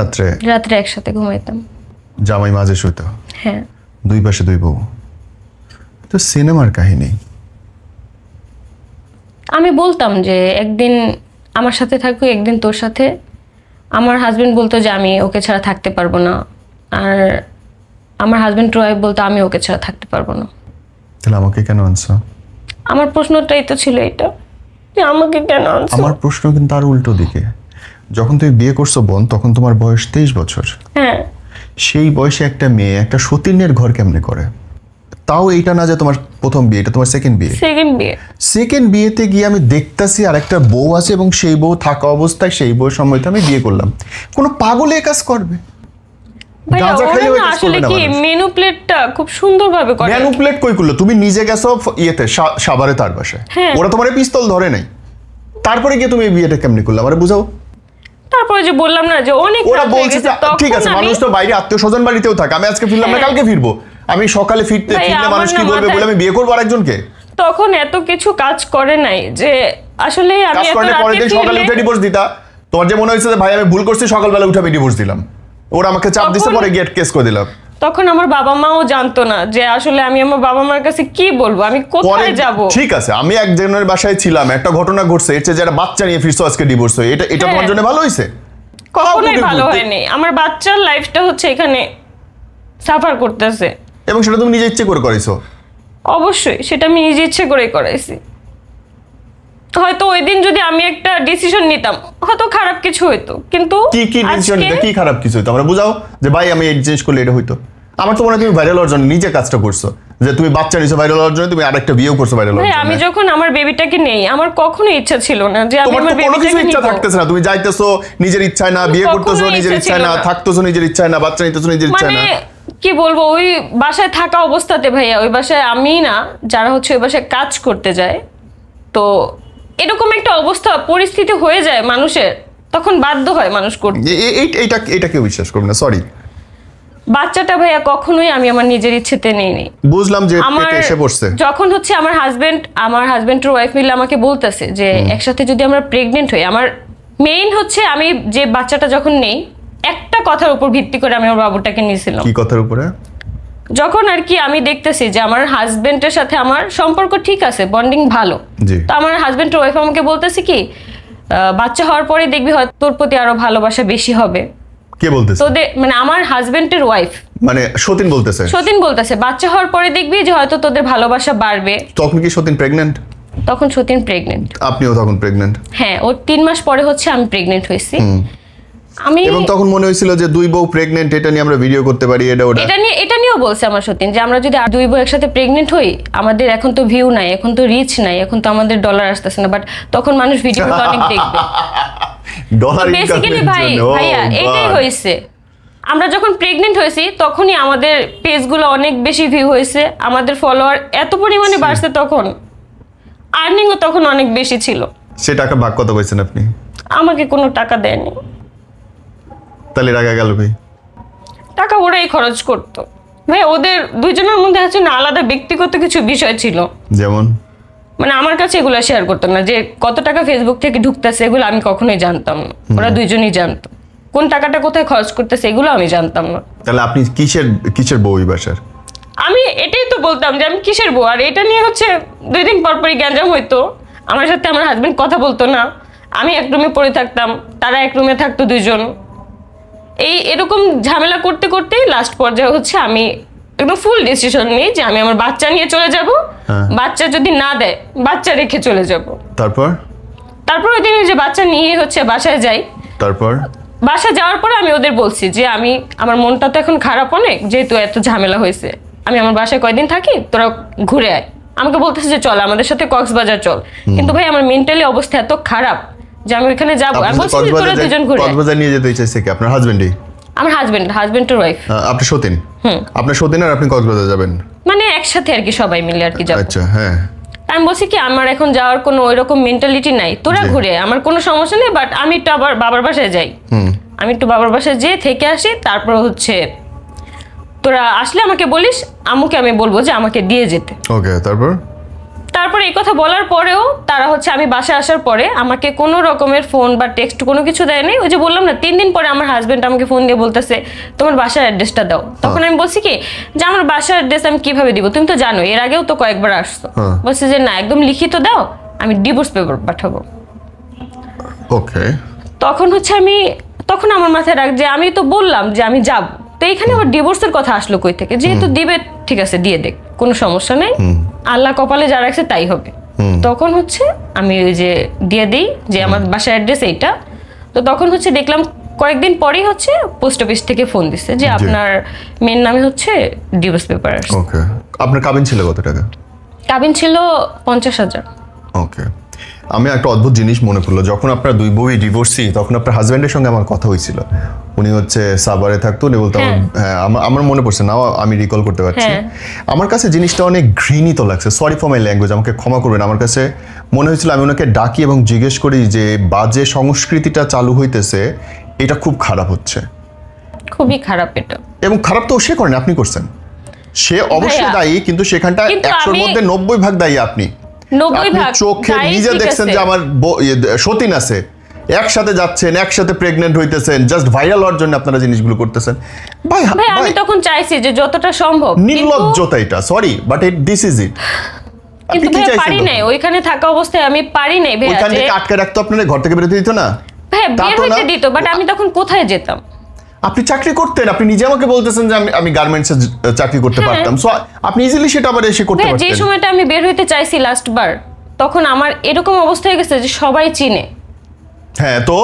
রাত্রে একসাথে ঘুমাইতাম। জামাই মাঝে শুইতো? হ্যাঁ। 2 পাশে 2 বউ, তো সিনেমার কাহিনী। আমি বলতাম যে একদিন আমার সাথে থাকবো, একদিন তোর সাথে। আমার হাজবেন্ড বলতো যে আমি ওকে ছাড়া থাকতে পারবো না, আর আমার হাজবেন্ড ওয়াইফ বলতো আমি ওকে ছাড়া থাকতে পারবো না। তাহলে আমাকে কেন আনছো? আমার প্রশ্নটাই তো ছিল এটা, যে আমাকে কেন আনছো। আমার প্রশ্ন কিন্তু আর উল্টো দিকে। যখন তুমি বিয়ে করছো বোন, তখন তোমার বয়স 23 বছর। হ্যাঁ। সেই বয়সে একটা মেয়ে একটা সতীনের ঘর কেমনে করে? তাও এইটা না যে তোমার প্রথম বিয়ে, এটা তোমার সেকেন্ড বিয়ে। সেকেন্ড বিয়েতে গিয়ে আমি দেখতাছি আর একটা বউ আছে, এবং সেই বউ থাকা অবস্থায় সেই বউ সময়তে আমি বিয়ে করলাম। কোনো পাগলে কাজ করবে? গাঁজা খাইলে ওই কাজ করবে না মানুষ। মেনু প্লেটটা খুব সুন্দরভাবে করে। মেনু প্লেট কই করলো? তুমি নিজে গেছো ইয়েতে সাভারে তার বাসায়, ওরা তোমার পিস্তল ধরে নাই, তারপরে গিয়ে তুমি এই বিয়েটা কেমনে করলে আমারে বুঝাও। তারপরে যে বললাম না যে অনেক ওরা বলছে ঠিক আছে, মানুষ তো বাইরে আত্মীয় স্বজন বাড়িতেও থাকে, আমি আজকে ফিরলাম না কালকে ফিরবো, আমি সকালে ফিরলে মানুষ কি বলবে বলে আমি বিয়ে করবো আরেকজনকে? তখন এত কিছু কাজ করে নাই যে আসলে আমি এত রাতে পরের দিন সকালে উঠে ডিভোর্স দিতা। তোমার যে মনে হয়েছে যে ভাই আমি ভুল করছি, সকালবেলা উঠে আমি ডিভোর্স দিলাম, ওরা আমাকে চাপ দিছে, পরে গেট কেস করে দিলাম। তখন আমার বাবা মাও জানতো না যে আসলে আমি আমার বাবা মার কাছে কি বলবো, আমি কোথায় যাব। ঠিক আছে, আমি একজনের বাসায় ছিলাম, একটা ঘটনা ঘটছে, এর চেয়ে যারা বাচ্চা নিয়ে ফিরছো আজকে ডিভোর্স হয়ে, এটা তোমার জন্য ভালো হয়েছে? কখনোই ভালো হয়নি। আমার বাচ্চার লাইফটা হচ্ছে এখানে সাফার করতেছে। এবং সেটা তুমি নিজে ইচ্ছে করে করেছো? অবশ্যই, সেটা আমি নিজে ইচ্ছে করেই করাইছি। হয়তো ওই দিন যদি আমি একটা ডিসিশন নিতাম হয়তো খারাপ কিছু হইতো, কিন্তু কি ডিসিশন নিতে, কি খারাপ কিছু হইতো? আমরা বুঝাও যে ভাই আমি এই জিনিস করলে এটা হইতো। আমার তো মনে হয় তুমি ভাইরাল হওয়ার জন্য নিজে কাজটা করছো, যে তুমি বাচ্চা নিছো ভাইরাল হওয়ার জন্য, তুমি আরেকটা বিয়েও করছো ভাইরাল হওয়ার জন্য। আমি যখন আমার বেবিটাকে নেই আমার কখনো ইচ্ছা ছিল না যে আমি আমার কোনো কিছু বেবিটাকে ইচ্ছা নিব। থাকতেছে না, তুমি যাইতেছো নিজের ইচ্ছায় না, বিয়ে করতেছো নিজের ইচ্ছায় না, থাকতেছো নিজের ইচ্ছায় না, বাচ্চা নিতেছো নিজের ইচ্ছায় না। কি বলবো, ওই বাসায় থাকা অবস্থাতে ভাইয়া, ওই বাসায় আমি না, যারা হচ্ছে ওই বাসায় কাজ করতে যায়, তো এরকম একটা অবস্থা পরিস্থিতি হয়ে যায় মানুষের, তখন বাধ্য হয় মানুষ করতে। এইটা কেউ বিশ্বাস করবে না, সরি। বাচ্চাটা ভাইয়া কখনোই আমি আমার নিজের ইচ্ছেতে নেইনি। বুঝলাম যে পেটে এসে পড়ছে। যখন হচ্ছে আমার হাজবেন্ডের ওয়াইফ মিলে আমাকে বলতেছে যে একসাথে যদি আমরা প্রেগনেন্ট হই, আমার মেইন হচ্ছে আমি যে বাচ্চাটা যখন নেই, একটা কথার উপর ভিত্তি করে আমি আমার বাবুটাকে নিয়েছিলাম। কি কথার উপরে? যখন আর কি আমি দেখতেছি যে আমার হাজবেন্ডের সাথে আমার সম্পর্ক ঠিক আছে, বন্ডিং ভালো, তো আমার হাজবেন্ডের ওয়াইফ আমাকে বলতেছে কি, বাচ্চা হওয়ার পরে দেখবি হয়তো তোর প্রতি আরো ভালোবাসা বেশি হবে। কে বলতেছে? তো মানে আমার হাজবেন্ডের ওয়াইফ, মানে সতীন বলতেছে বাচ্চা হওয়ার পরে দেখবি যে হয়তো তোদের ভালোবাসা বাড়বে। তখন কি সতীন প্রেগন্যান্ট? তখন সতীন প্রেগনেন্ট। আপনিও তখন প্রেগন্যান্ট? হ্যাঁ, ওর 3 মাস পরে হচ্ছে আমি প্রেগনেন্ট হয়েছি। এবং তখন মনে হয়েছিল যে দুই বউ প্রেগন্যান্ট, এটা নিয়ে আমরা ভিডিও করতে পারি, এটা নিয়েও বলছে আমার সতীন যে আমরা যদি আর দুই বউ একসাথে প্রেগনেন্ট হই, আমাদের এখন তো ভিউ নাই, এখন তো রিচ নাই, এখন তো আমাদের ডলার আসতেছে না, বাট তখন মানুষ ভিডিওগুলো অনেক দেখবে। ডলার বেসিক্যালি ভাইয়া এটাই হয়েছে। আমরা যখন প্রেগনেন্ট হয়েছি তখনই আমাদের পেজগুলো অনেক বেশি ভিউ হয়েছে, আমাদের ফলোয়ার এত পরিমাণে বাড়ছে, তখন আর্নিংও তখন অনেক বেশি ছিল। সে টাকা ভাগ কত পাইছেন আপনি? আমাকে কোনো টাকা দেয়নি। তাহলে টাকা গেল ভাই? টাকা ওরাই খরচ করতো ভাই, ওদের দুইজনের মধ্যে আছে না আলাদা ব্যক্তিগত কিছু বিষয় ছিল। যেমন মানে আমার কাছে এগুলো শেয়ার করতো না, যে কত টাকা ফেসবুক থেকে ঢুকতেছে এগুলো আমি কখনোই জানতাম না, ওরা দুইজনই জানতো। কোন টাকাটা কোথায় খরচ করতেছে এগুলো আমি জানতাম না। তাহলে আপনি কিসের বউ বাসার? আমি এটাই তো বলতাম যে আমি কিসের বউ, আর এটা নিয়ে হচ্ছে 2 দিন পর পরই গ্যাঞ্জাম হইতো। আমার সাথে আমার হাজবেন্ড কথা বলতো না, আমি এক রুমে পড়ে থাকতাম, তারা এক রুমে থাকতো দুইজন। এরকম ঝামেলা করতে করতেই লাস্ট পর্যায়ে হচ্ছে আমি একদম ফুল ডিসিশন নিই যে আমি আমার বাচ্চা নিয়ে চলে যাব। বাচ্চা যদি না দেয় বাচ্চা রেখে চলে যাব। তারপর ওই দিন যে বাচ্চা নিয়ে হচ্ছে বাসায় যাই। বাসা যাওয়ার পরে আমি ওদের বলছি যে আমার মনটা তো এখন খারাপ অনেক, যেহেতু এত ঝামেলা হয়েছে, আমি আমার বাসায় কয়দিন থাকি, তোরা ঘুরে আয়। আমাকে বলতেছে যে চল আমাদের সাথে কক্সবাজার চল, কিন্তু ভাই আমার মেন্টালি অবস্থা এত খারাপ যে আমি ওখানে যাবো। আমি বলছি তোরা দুজন ঘুরে। কক্সবাজার নিয়ে যেতে চাইছে কি আপনার হাজবেন্ডই? আমার হাজবেন্ডের ওয়াইফ। আপনি সতীন? আপনার সতীন আর আপনি কক্সবাজার যাবেন মানে একসাথে আর কি, সবাই মিলে আর কি যাবো। আচ্ছা, হ্যাঁ। আমি বলছি কি আমার এখন যাওয়ার কোনো ওইরকম মেন্টালিটি নাই, তোরা ঘুরে, আমার কোনো সমস্যা নেই, বাট আমি একটু আবার বাবার বাসায় যাই। আমি একটু বাবার বাসায় যেয়ে থেকে আসি, তারপর হচ্ছে তোরা আসলে আমাকে বলিস, আম্মুকে আমি বলবো যে আমাকে দিয়ে যেতে। ওকে, তারপর এই কথা বলার পরেও তারা হচ্ছে আমি বাসায় আসার পরে আমাকে কোনো রকমের ফোন বা টেক্সট কোনো কিছু দেয়নি। ওই যে বললাম না, 3 দিন পরে আমার হাজবেন্ড আমাকে ফোন দিয়ে বলতেছে তোমার বাসার অ্যাড্রেসটা দাও। তখন আমি বলছি কি যে আমার বাসার অ্যাড্রেস আমি কিভাবে দিব, তুমি তো জানো এর আগেও তো কয়েকবার আসছো। বলছে যে না, একদম লিখিত দাও, আমি ডিভোর্স পেপার পাঠাবো। ওকে। তখন আমার মাথায় রাখ যে আমি তো বললাম যে আমি যাব, তো এখানে আবার ডিভোর্সের কথা আসলো কই থেকে? যেহেতু দিবে, ঠিক আছে দিয়ে দেখ, কোনো সমস্যা নেই, আল্লাহ কপালে যা রাখছে তাই হবে। তখন হচ্ছে আমি ওই যে দিয়ে দিই যে আমার বাসার অ্যাড্রেস এইটা। তো তখন হচ্ছে দেখলাম কয়েকদিন পরেই হচ্ছে পোস্ট অফিস থেকে ফোন দিচ্ছে যে আপনার মেয়ের নামে হচ্ছে ডিভোর্স পেপার আসছে। ওকে। আপনার কাবিন ছিল কত টাকা? কাবিন ছিল 50,000। ওকে। আমি একটা অদ্ভুত জিনিস মনে পড়লো, যখন আপনার দুই বউই ডিভোর্সি তখন আপনার হাজবেন্ডের সঙ্গে আমার কথা হয়েছিল। উনি হচ্ছে সাভারে থাকতো, উনি বলতো আমার মনে পড়ছে না, আমি রিকল করতে পারছি। আমার কাছে জিনিসটা অনেক ঘৃণিত লাগছে, সরি ফর মাই ল্যাঙ্গুয়েজ, আমাকে ক্ষমা করবেন। আমার কাছে মনে হয়েছিল আমি ওনাকে ডাকি এবং জিজ্ঞেস করি যে বাজে সংস্কৃতিটা চালু হইতেছে, এটা খুব খারাপ হচ্ছে, খুবই খারাপ এটা। এবং খারাপ তো সে করেন, আপনি করছেন। সে অবশ্যই দায়ী, কিন্তু সেখানটা 100-র মধ্যে 90 ভাগ দায়ী আপনি। 90 ভাগ চোখে নিজে দেখছেন যে আমার সতীন আছে, একসাথে যাচ্ছেন, একসাথে প্রেগনেন্ট হইতেছেন, জাস্ট ভাইরাল হওয়ার জন্য আপনারা জিনিসগুলো করতেছেন। ভাই ভাই আমি তখন চাইছি যে যতটা সম্ভব, নির্লজ্জতা এটা, sorry but this is it. কিন্তু ভাই পারি নাই, ওইখানে থাকা অবস্থায় আমি পারি নাই ভাই। ওইখান থেকে আটকে রাখতো, আপনারা ঘর থেকে বেরোতে দিত না? ভাই বের হইতে দিত, বাট আমি তখন কোথায় যেতাম? আপনি চাকরি করতেন, আপনি নিজে আমাকে বলতেছেন যে আমি গার্মেন্টসে চাকরি করতে পারতাম, সো আপনি ইজিলি সেটা আবার এসে করতে পারতেন। যে সময়টা আমি বের হইতে চাইছি লাস্ট বার, তখন আমার এরকম অবস্থা হয়ে গেছে যে সবাই চিনে। হ্যাঁ, তো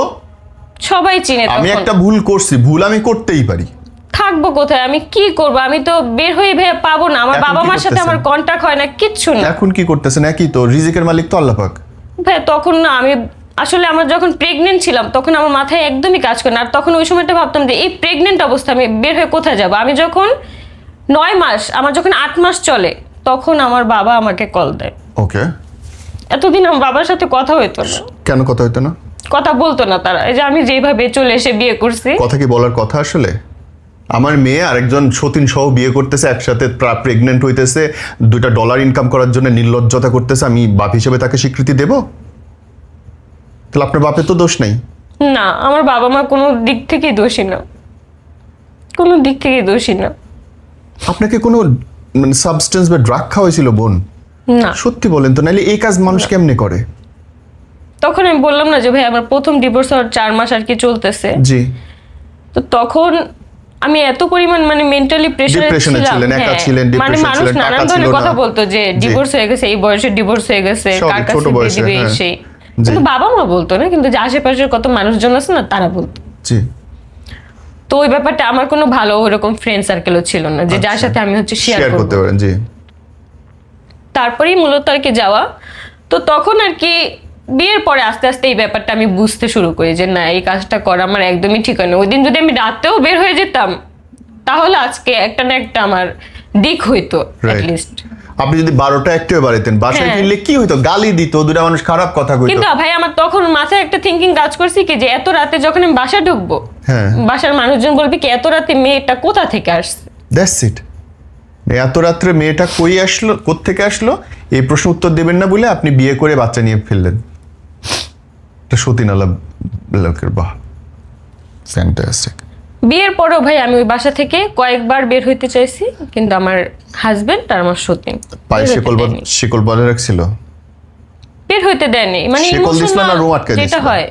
সবাই চিনে। আমি একটা ভুল করছি, ভুল আমি করতেই পারি। থাকবো কোথায়, আমি কি করব? আমি তো বের হয়ে পাবো না, আমার বাবা মার সাথে আমার কন্টাক্ট হয় না, কিচ্ছু না। এখন কি করতেছেন? একই তো, রিজিকের মালিক তো আল্লাহ পাক। ভাই তখন না, আমি আসলে আমার যখন প্রেগনেন্ট ছিলাম তখন আমার মাথায় একদমই কাজ করে না। আর তখন ওই সময়টা ভাবতাম যে এই প্রেগনেন্ট অবস্থা আমি বের হয়ে কোথায় যাব? আমি যখন 9 মাস, আমার যখন 8 মাস চলে, তখন আমার বাবা আমাকে কল দেয়। ওকে। এতদিন আমার বাবার সাথে কথা হইতো না। কেন কথা হইতো না? কথা বলতো না তারা, এই যে আমি যেভাবে চলে এসে বিয়ে করছি। কথা কি বলার কথা আসলে? আমার মেয়ে আরেকজন সতীন সহ বিয়ে করতেছে, একসাথে প্রেগনেন্ট হইতেছে, $2 ইনকাম করার জন্য নির্লজ্জতা করতেছে, আমি বাপ হিসেবে তাকে স্বীকৃতি দেব? তাহলে আপনার বাপের তো দোষ নাই। না, আমার বাবা মা কোনো দিক থেকেই দোষী না, কোনো দিক থেকেই দোষী না। আপনাকে কোনো মানে সাবস্টেন্স বা ড্রাগ খাওয়াইছিল বোন? না। সত্যি বলেন তো, নাইলে এই কাজ মানুষ কেমনে করে? তখন আমি বললাম না যে ভাই আমার প্রথম ডিভোর্স হওয়ার 4 মাস আর কি চলতেছে। জি। তো তখন আমি এত পরিমাণ মানে মেন্টালি প্রেসারে ছিলেন, একা ছিলেন, মানে ডিপ্রেশন মানুষ ছিলেন, টাকা নানান ছিল ধরনের না। কথা বলতো যে ডিভোর্স হয়ে গেছে, এই বয়সে ডিভোর্স হয়ে গেছে, কার কাছে ছোট দিয়ে বয়সে, দিবে হ্যাঁ। সেই। জি। কিন্তু বাবা মা বলতো না, কিন্তু যে আশেপাশের কত মানুষজন আছে না, তারা বলতো। জি। তো ওই ব্যাপারটা আমার কোনো ভালো ওরকম ফ্রেন্ড সার্কেলও ছিল না যে যার সাথে আমি হচ্ছে শেয়ার করতে করব। পারেন। জি। তারপরেই মূলত আর কি যাওয়া। তো তখন আর কি বিয়ের পরে আস্তে আস্তে এই ব্যাপারটা আমি বুঝতে শুরু করি যে না, এই কাজটা করা আমার একদমই ঠিক হয় না। ওই দিন যদি আমি রাতেও বের হয়ে যেতাম, তাহলে আজকে একটা না একটা আমার দিক হইতো অ্যাটলিস্ট। আপনি যদি 12টা একটু বাড়াইতেন, বাসায় ফিরলে কি হইতো? গালি দিত, দুটা মানুষ খারাপ কথা কইতো। কিন্তু ভাই আমার তখন মাথায় একটা থিংকিং কাজ করছে কি, যে এত রাতে যখন আমি বাসা ঢুকবো, বাসার মানুষজন বলবে কি এত রাতে মেয়েটা কোথা থেকে আসছে। That's it. এত রাত্রে মেয়েটা কই আসলো, কোত্থেকে আসলো, এই প্রশ্ন উত্তর দেবেন না বলে আপনি বিয়ে করে বাচ্চা নিয়ে ফেললেন। এটা সতীন আলাপ লোকের, বাহ, ফ্যান্টাস্টিক। বিয়ের পরেও ভাই আমি ওই বাসা থেকে কয়েকবার বের হইতে চাইছি, কিন্তু আমার হাজবেন্ড আর আমার সতীন পায়ে শিকল বাঁধা রাখছিল, বের হইতে দেয়নি। মানে শিকল দিছিল না রুম আটকে দিছিল? যেটা হয়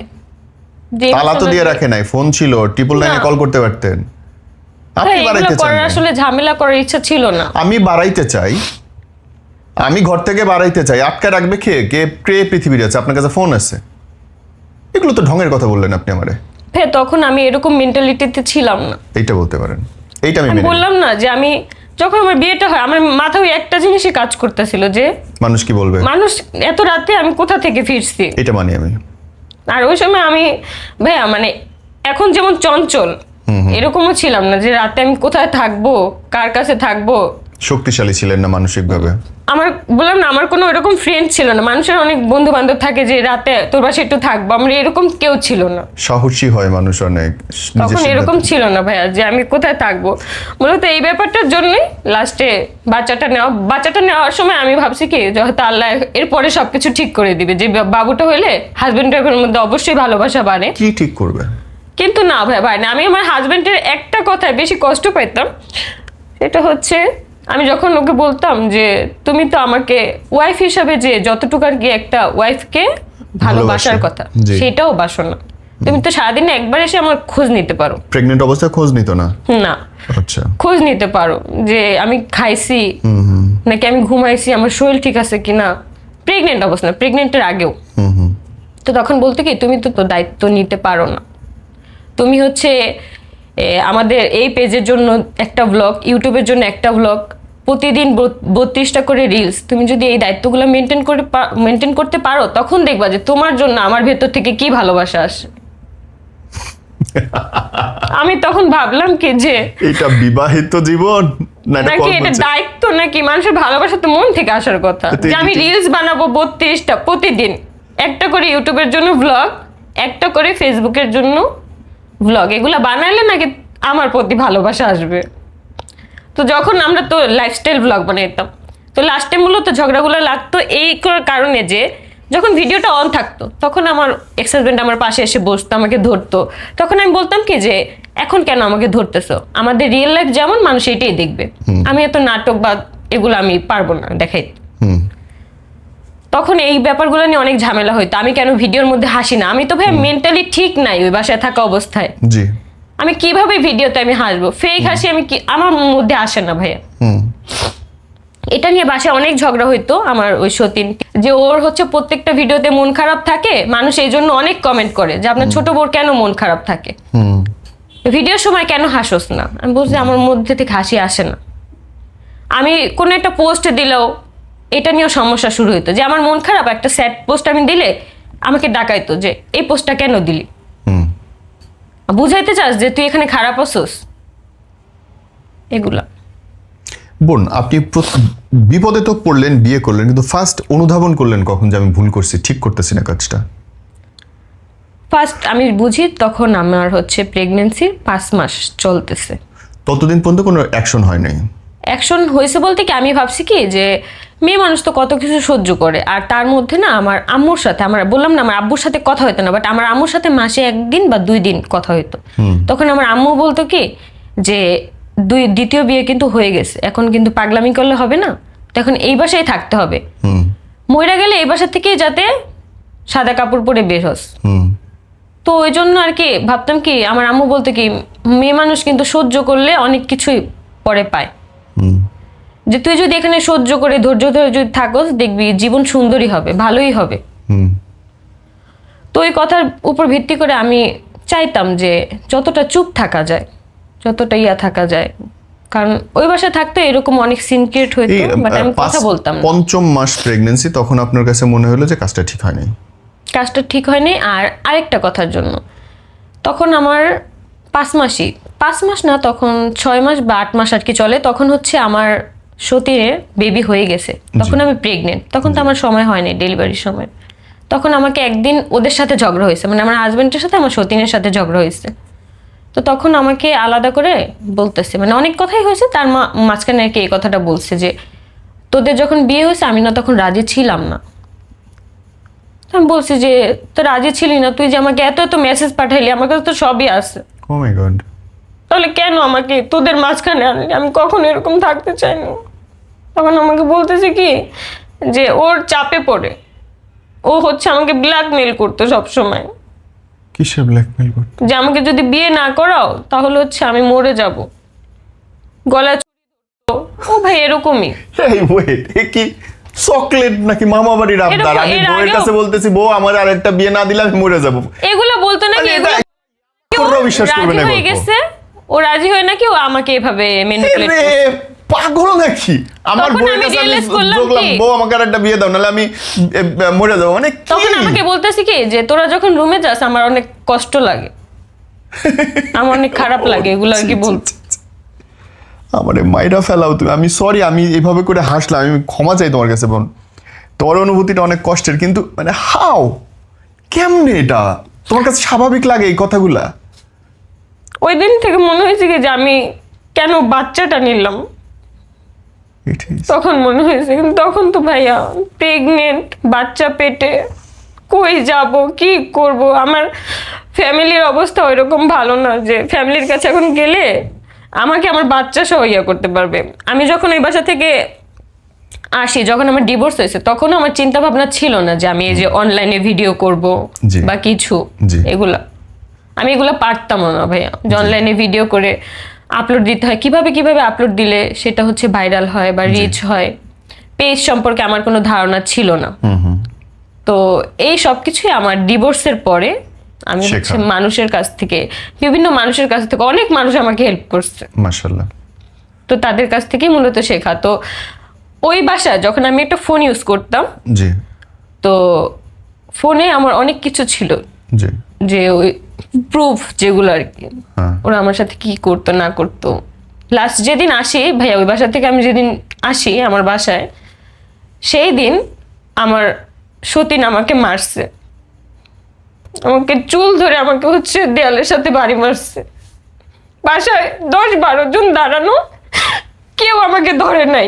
যে তালা তো দিয়ে রাখে নাই, ফোন ছিল, 999 কল করতে পারতেন। আপনি বাড়াইতে চান? আসলে ঝামেলা করার ইচ্ছা ছিল না। আমি বাড়াইতে চাই, আমি ঘর থেকে বাড়াইতে চাই, আটকে রাখবে কে? কে পৃথিবীর আছে? আপনার কাছে ফোন আছে? এগুলো তো ঢঙের কথা বললেন আপনি আমারে। ভাই তখন আমি এরকম মেন্টালিটিতে ছিলাম না। এইটা বলতে পারেন, এইটা আমি বললাম না যে আমি যখন আমার বিয়েটা হয় আমার মাথায় একটা জিনিসই কাজ করতেছিল যে মানুষ কি বলবে, মানুষ এত রাতে আমি কোথা থেকে ফিরছি, এটা মানি আমি। আর ওই সময় আমি ভাইয়া মানে এখন যেমন চঞ্চল, এরকমও ছিলাম না যে রাতে আমি কোথায় থাকবো, কার কাছে থাকবো। শক্তিশালী ছিলেন না মানসিকভাবে? আমার বললাম না, আমার কোনো এরকম ফ্রেন্ড ছিল না। মানুষের অনেক বন্ধু বান্ধব থাকে যে রাতে তোর বাসায় একটু থাকবো, আমার এরকম কেউ ছিল না। সাহসী হয় মানুষ অনেক, তখন এরকম ছিল না ভাইয়া যে আমি কোথায় থাকবো। মূলত এই ব্যাপারটার জন্যই লাস্টে বাচ্চাটা নেওয়ার সময় আমি ভাবছি কি হয়তো আল্লাহ এরপরে সবকিছু ঠিক করে দিবে, যে বাবুটা হইলে হাজবেন্ড ওয়াইফের মধ্যে অবশ্যই ভালোবাসা বাড়ে। কি ঠিক করবে? কিন্তু না ভাই না, আমি আমার হাজবেন্ডের একটা কথায় বেশি কষ্ট পাইতাম। সেটা হচ্ছে আমি যখন ওকে বলতাম যে তুমি তো আমাকে ওয়াইফ হিসাবে যে যতটুকু আর কি একটা ওয়াইফকে ভালোবাসার কথা, সেটাও বাসো না। তুমি তো সারাদিনে একবার এসে আমার খোঁজ নিতে পারো। প্রেগনেন্ট অবস্থায় খোঁজ নিত না? না। আচ্ছা। খোঁজ নিতে পারো যে আমি খাইছি নাকি আমি ঘুমাইছি, আমার শরীর ঠিক আছে কিনা, প্রেগনেন্ট অবস্থা না, প্রেগনেন্টের আগেও। তো তখন বলতে কি তুমি তো দায়িত্ব নিতে পারো না, তুমি হচ্ছে আমাদের এই পেজের জন্য একটা ব্লগ, ইউটিউবের জন্য একটা ব্লগ, প্রতিদিন 32টা করে রিলস, তুমি যদি এই দায়িত্বগুলো মেনটেন করতে পারো তখন দেখবা যে তোমার জন্য আমার ভেতর থেকে কি ভালোবাসা আসে। আমি তখন ভাবলাম কি যে এটা বিবাহিত জীবন নাকি এটা দায়িত্ব, নাকি মানুষের ভালোবাসা তো মন থেকে আসার কথা। যে আমি রিলস বানাবো 32টা প্রতিদিন, একটা করে ইউটিউবের জন্য ব্লগ, একটা করে ফেসবুকের জন্য ব্লগ, এগুলা বানাইলে নাকি আমার প্রতি ভালোবাসা আসবে। তো যখন আমরা তো লাইফস্টাইল ব্লগ বানাইতাম, তো লাস্টে মূলত ঝগড়াগুলো লাগতো এই কারণে যে যখন ভিডিওটা অন থাকতো তখন আমার এক্স হাজবেন্ড আমার পাশে এসে বসতো, আমাকে ধরতো। তখন আমি বলতাম কি যে এখন কেন আমাকে ধরতেছো, আমাদের রিয়েল লাইফ যেমন মানুষ এটাই দেখবে, আমি এত নাটক বা এগুলো আমি পারবো না দেখাই। তখন এই ব্যাপারগুলো নিয়ে অনেক ঝামেলা হইতো, আমি কেন ভিডিওর মধ্যে হাসি না, আমি তো ভাই মেন্টালি ঠিক নাই ওই বাসায় থাকা অবস্থায়, জি আমি কিভাবে ভিডিওতে আমি হাসবো, ফেক হাসি আমি কি আমার মধ্যে আসে না ভাইয়া। এটা নিয়ে বাসায় অনেক ঝগড়া হইতো আমার ওই সতীন, যে ওর হচ্ছে প্রত্যেকটা ভিডিওতে মন খারাপ থাকে, মানুষ এই জন্য অনেক কমেন্ট করে যে আপনার ছোট বোর কেন মন খারাপ থাকে, ভিডিওর সময় কেন হাসোস না। আমি বলছি আমার মধ্যে থেকে হাসি আসে না। আমি কোনো একটা পোস্ট দিলেও এটা নিয়েও সমস্যা শুরু হইতো, যে আমার মন খারাপ একটা স্যাড পোস্ট আমি দিলে আমাকে ডাকাইতো যে এই পোস্টটা কেন দিলি, বুঝাইতে চাস যে তুই এখানে খারাপ আছোস, এগুলা। বোন, আপনি বিপদে তো পড়লেন, বিয়ে করলেন, কিন্তু ফার্স্ট অনুধাবন করলেন কখন যে আমি ভুল করছি, ঠিক করতেছি না কাজটা? ফার্স্ট আমি বুঝি তখন আমার হচ্ছে প্রেগনেন্সির 5 মাস চলতেছে। ততদিন পর্যন্ত কোনো অ্যাকশন হয় নাই? অ্যাকশন হয়েছে বলতে কি, আমি ভাবছি কি যে মেয়ে মানুষ তো কত কিছু সহ্য করে, আর তার মধ্যে না আমার আম্মুর সাথে, আমার বললাম না আমার আব্বুর সাথে কথা হইতো না, বাট আমার আম্মুর সাথে মাসে 1 দিন বা 2 দিন কথা হইতো। তখন আমার আম্মু বলতো কি যে দ্বিতীয় বিয়ে কিন্তু হয়ে গেছে, এখন কিন্তু পাগলামি করলে হবে না, তো এখন এই বাসায় থাকতে হবে, মইরা গেলে এই বাসা থেকেই যাতে সাদা কাপড় পরে বের হস। তো ওই জন্য আর কি ভাবতাম কি, আমার আম্মু বলতো কি মেয়ে মানুষ কিন্তু সহ্য করলে অনেক কিছুই পরে পায়, যে তুই যদি এখানে সহ্য করে ধৈর্য ধরে যদি থাকোস দেখবি জীবন সুন্দরই হবে, ভালোই হবে। তো ওই কথার উপর ভিত্তি করে আমি চাইতাম যে যতটা চুপ থাকা যায়, যতটা থাকা যায়, কারণ ওই বাসায় থাকতে এরকম অনেক সিন ক্রিয়েট হইতো, বাট আমি কথা বলতাম না। 5ম মাস প্রেগন্যান্সি, তখন আপনার কাছে মনে হলো যে কাজটা ঠিক হয়নি? কাজটা ঠিক হয়নি। আর আরেকটা কথার জন্য, তখন আমার 5 মাস না, তখন 6 মাস বা 8 মাস আর কি চলে, তখন হচ্ছে আমার সতীনের বেবি হয়ে গেছে, তখন আমি প্রেগনেন্ট, তখন তো আমার সময় হয়নি ডেলিভারির সময়। তখন আমাকে একদিন ওদের সাথে ঝগড়া হয়েছে, মানে আমার হাজবেন্ডের সাথে আমার সতীনের সাথে ঝগড়া হয়েছে। তো তখন আমাকে আলাদা করে বলতেছে, মানে অনেক কথাই হয়েছে, তার মাঝখানে আর কি এই কথাটা বলছে যে তোদের যখন বিয়ে হয়েছে আমি না তখন রাজি ছিলাম না। আমি বলছি যে তো রাজি ছিলি না, তুই যে আমাকে এত এত মেসেজ পাঠাইলি, আমার কাছে তো সবই আছে, ও মাই গড, তাহলে কেন আমাকে তোদের মাঝখানে আনলি, আমি কখনো এরকম থাকতে চাই না। তখন আমাকে বলতেছে কি যে ওর চাপে পড়ে, ও হচ্ছে আমাকে ব্ল্যাকমেল করতো সবসময়, কিসের ব্ল্যাকমেল করতে? যে আমাকে যদি বিয়ে না করাও তাহলে হচ্ছে আমি মরে যাব, গলা ও ভাই এরকমই। এই ওয়েট, এ কি চকলেট নাকি মামা বাড়ির আবদার? আমি বউয়ের কাছে বলতেছি বউ আমার আরেকটা বিয়ে না দিলে আমি মরে যাব, এগুলো বলতো নাকি, এগুলো বিশ্বাস করবে না। হয়ে গেছে, ও রাজি হয় নাকি ও আমাকে এভাবে ম্যানিপুলেট এ পাগল নাকি? আমার বউয়ের কাছে আমি বললাম বউ আমাকে আরেকটা বিয়ে দাও নাহলে আমি মরে যাব, মানে তখন আমাকে বলতেছি কি যে তোরা যখন রুমে যাস আমার অনেক কষ্ট লাগে, আমার অনেক খারাপ লাগে, এগুলো আর কি বলতে। আমারে মাইরা ফেলাও তুমি, আমি সরি, আমি এইভাবে করে হাসলাম, আমি ক্ষমা চাই তোমার কাছে বোন, তোমার অনুভূতিটা অনেক কষ্টের, কিন্তু মানে হাও, কেমনে এটা তোমার কাছে স্বাভাবিক লাগে এই কথাগুলা? ওই দিন থেকে মনে হয়েছে কি যে আমি কেন বাচ্চাটা নিলাম, তখন মনে হয়েছে। কিন্তু তখন তো ভাইয়া প্রেগনেন্ট, বাচ্চা পেটে, কই যাব কি করব, আমার ফ্যামিলির অবস্থা ওইরকম ভালো না যে ফ্যামিলির কাছে এখন গেলে আমাকে আমার বাচ্চা সহ করতে পারবে। আমি যখন এই বাসা থেকে আসি, যখন আমার ডিভোর্স হয়েছে, তখনও আমার চিন্তা ভাবনা ছিল না যে আমি এই যে অনলাইনে ভিডিও করব বা কিছু, এগুলা আমি এগুলা পারতাম না ভাইয়া, যে অনলাইনে ভিডিও করে আপলোড দিতে হয়, কিভাবে আপলোড দিলে সেটা হচ্ছে ভাইরাল হয় বা রিচ হয়, পেজ সম্পর্কে আমার কোনো ধারণা ছিল না। তো এই সব কিছুই আমার ডিভোর্সের পরে আমি হচ্ছে মানুষের কাছ থেকে, বিভিন্ন মানুষের কাছ থেকে, অনেক মানুষ আমাকে হেল্প করছে মাশাআল্লাহ, তো তাদের কাছ থেকেই মূলত শেখা। তো ওই বাসায় যখন আমি একটা ফোন ইউজ করতাম, জি, তো ফোনে আমার অনেক কিছু ছিল, জি, যে ওই প্রুফ যেগুলো আর কি, ওরা আমার সাথে কি করতো না করতো। লাস্ট যেদিন আসি ভাইয়া ওই বাসা থেকে, আমি যেদিন আসি আমার বাসায়, সেই দিন আমার সতীন আমাকে মারছে, আমাকে চুল ধরে আমাকে হচ্ছে দেয়ালের সাথে বাড়ি মারছে। বাসায় 10-12 জন দাঁড়ানো, কেউ আমাকে ধরে নাই।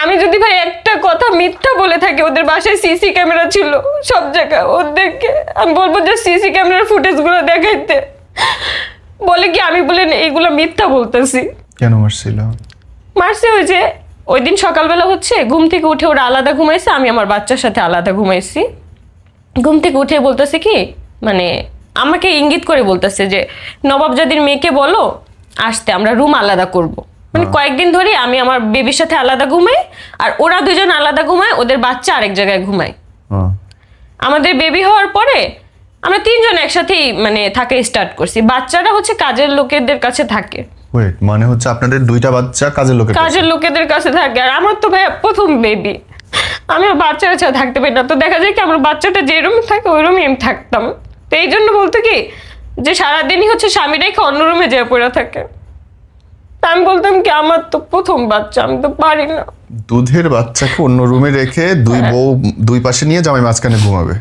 আমি যদি ভাই একটা কথা মিথ্যা বলে থাকি, ওদের বাসায় সিসি ক্যামেরা ছিল সব জায়গায়, ওদেরকে আমি বলবো যে সিসি ক্যামেরার ফুটেজগুলো দেখাইতে, বলে কি আমি বলে এইগুলো মিথ্যা বলতেছি। কেন মারছিল? মারছে ওই যে ওই দিন সকালবেলা হচ্ছে ঘুম থেকে উঠে ওরা আলাদা ঘুমাইছে, আমি আমার বাচ্চার সাথে আলাদা ঘুমাইছি। ঘুম থেকে উঠে বলতেছে কি, মানে আমাকে ইঙ্গিত করে বলতেছে যে নবাবজাদির মেয়েকে বলো আসতে, আমরা রুম আলাদা করব। মানে কয়েকদিন ধরে আমি আমার বেবির সাথে আলাদা ঘুমাই, আর ওরা দুজন আলাদা ঘুমায়, ওদের বাচ্চা আরেক জায়গায় ঘুমায়। আমাদের বেবি হওয়ার পরে আমরা তিনজন একসাথেই মানে থাকা স্টার্ট করছি। বাচ্চারা হচ্ছে কাজের লোকেদের কাছে থাকে। ওয়েট, মানে হচ্ছে আপনাদের দুইটা বাচ্চা কাজের লোকেদের কাছে থাকে, আর আমার তো ভাই প্রথম বেবি, আমি আমার বাচ্চারা ছাড়া থাকতে পারি না। তো দেখা যায় কি আমার বাচ্চাটা যে রুমে থাকে ওই রুমে আমি থাকতাম। তো এই জন্য বলতে কি যে সারাদিনই হচ্ছে স্বামী রেখে অন্য রুমে যেয়ে পড়ে থাকে। তা আমি বলতাম কি আমার তো প্রথম বাচ্চা, আমি তো পারি না। দুধের বাচ্চাকে অন্য রুমে রেখে দুই বউ দুই পাশে নিয়ে জামাই মাঝখানে ঘুমাবে।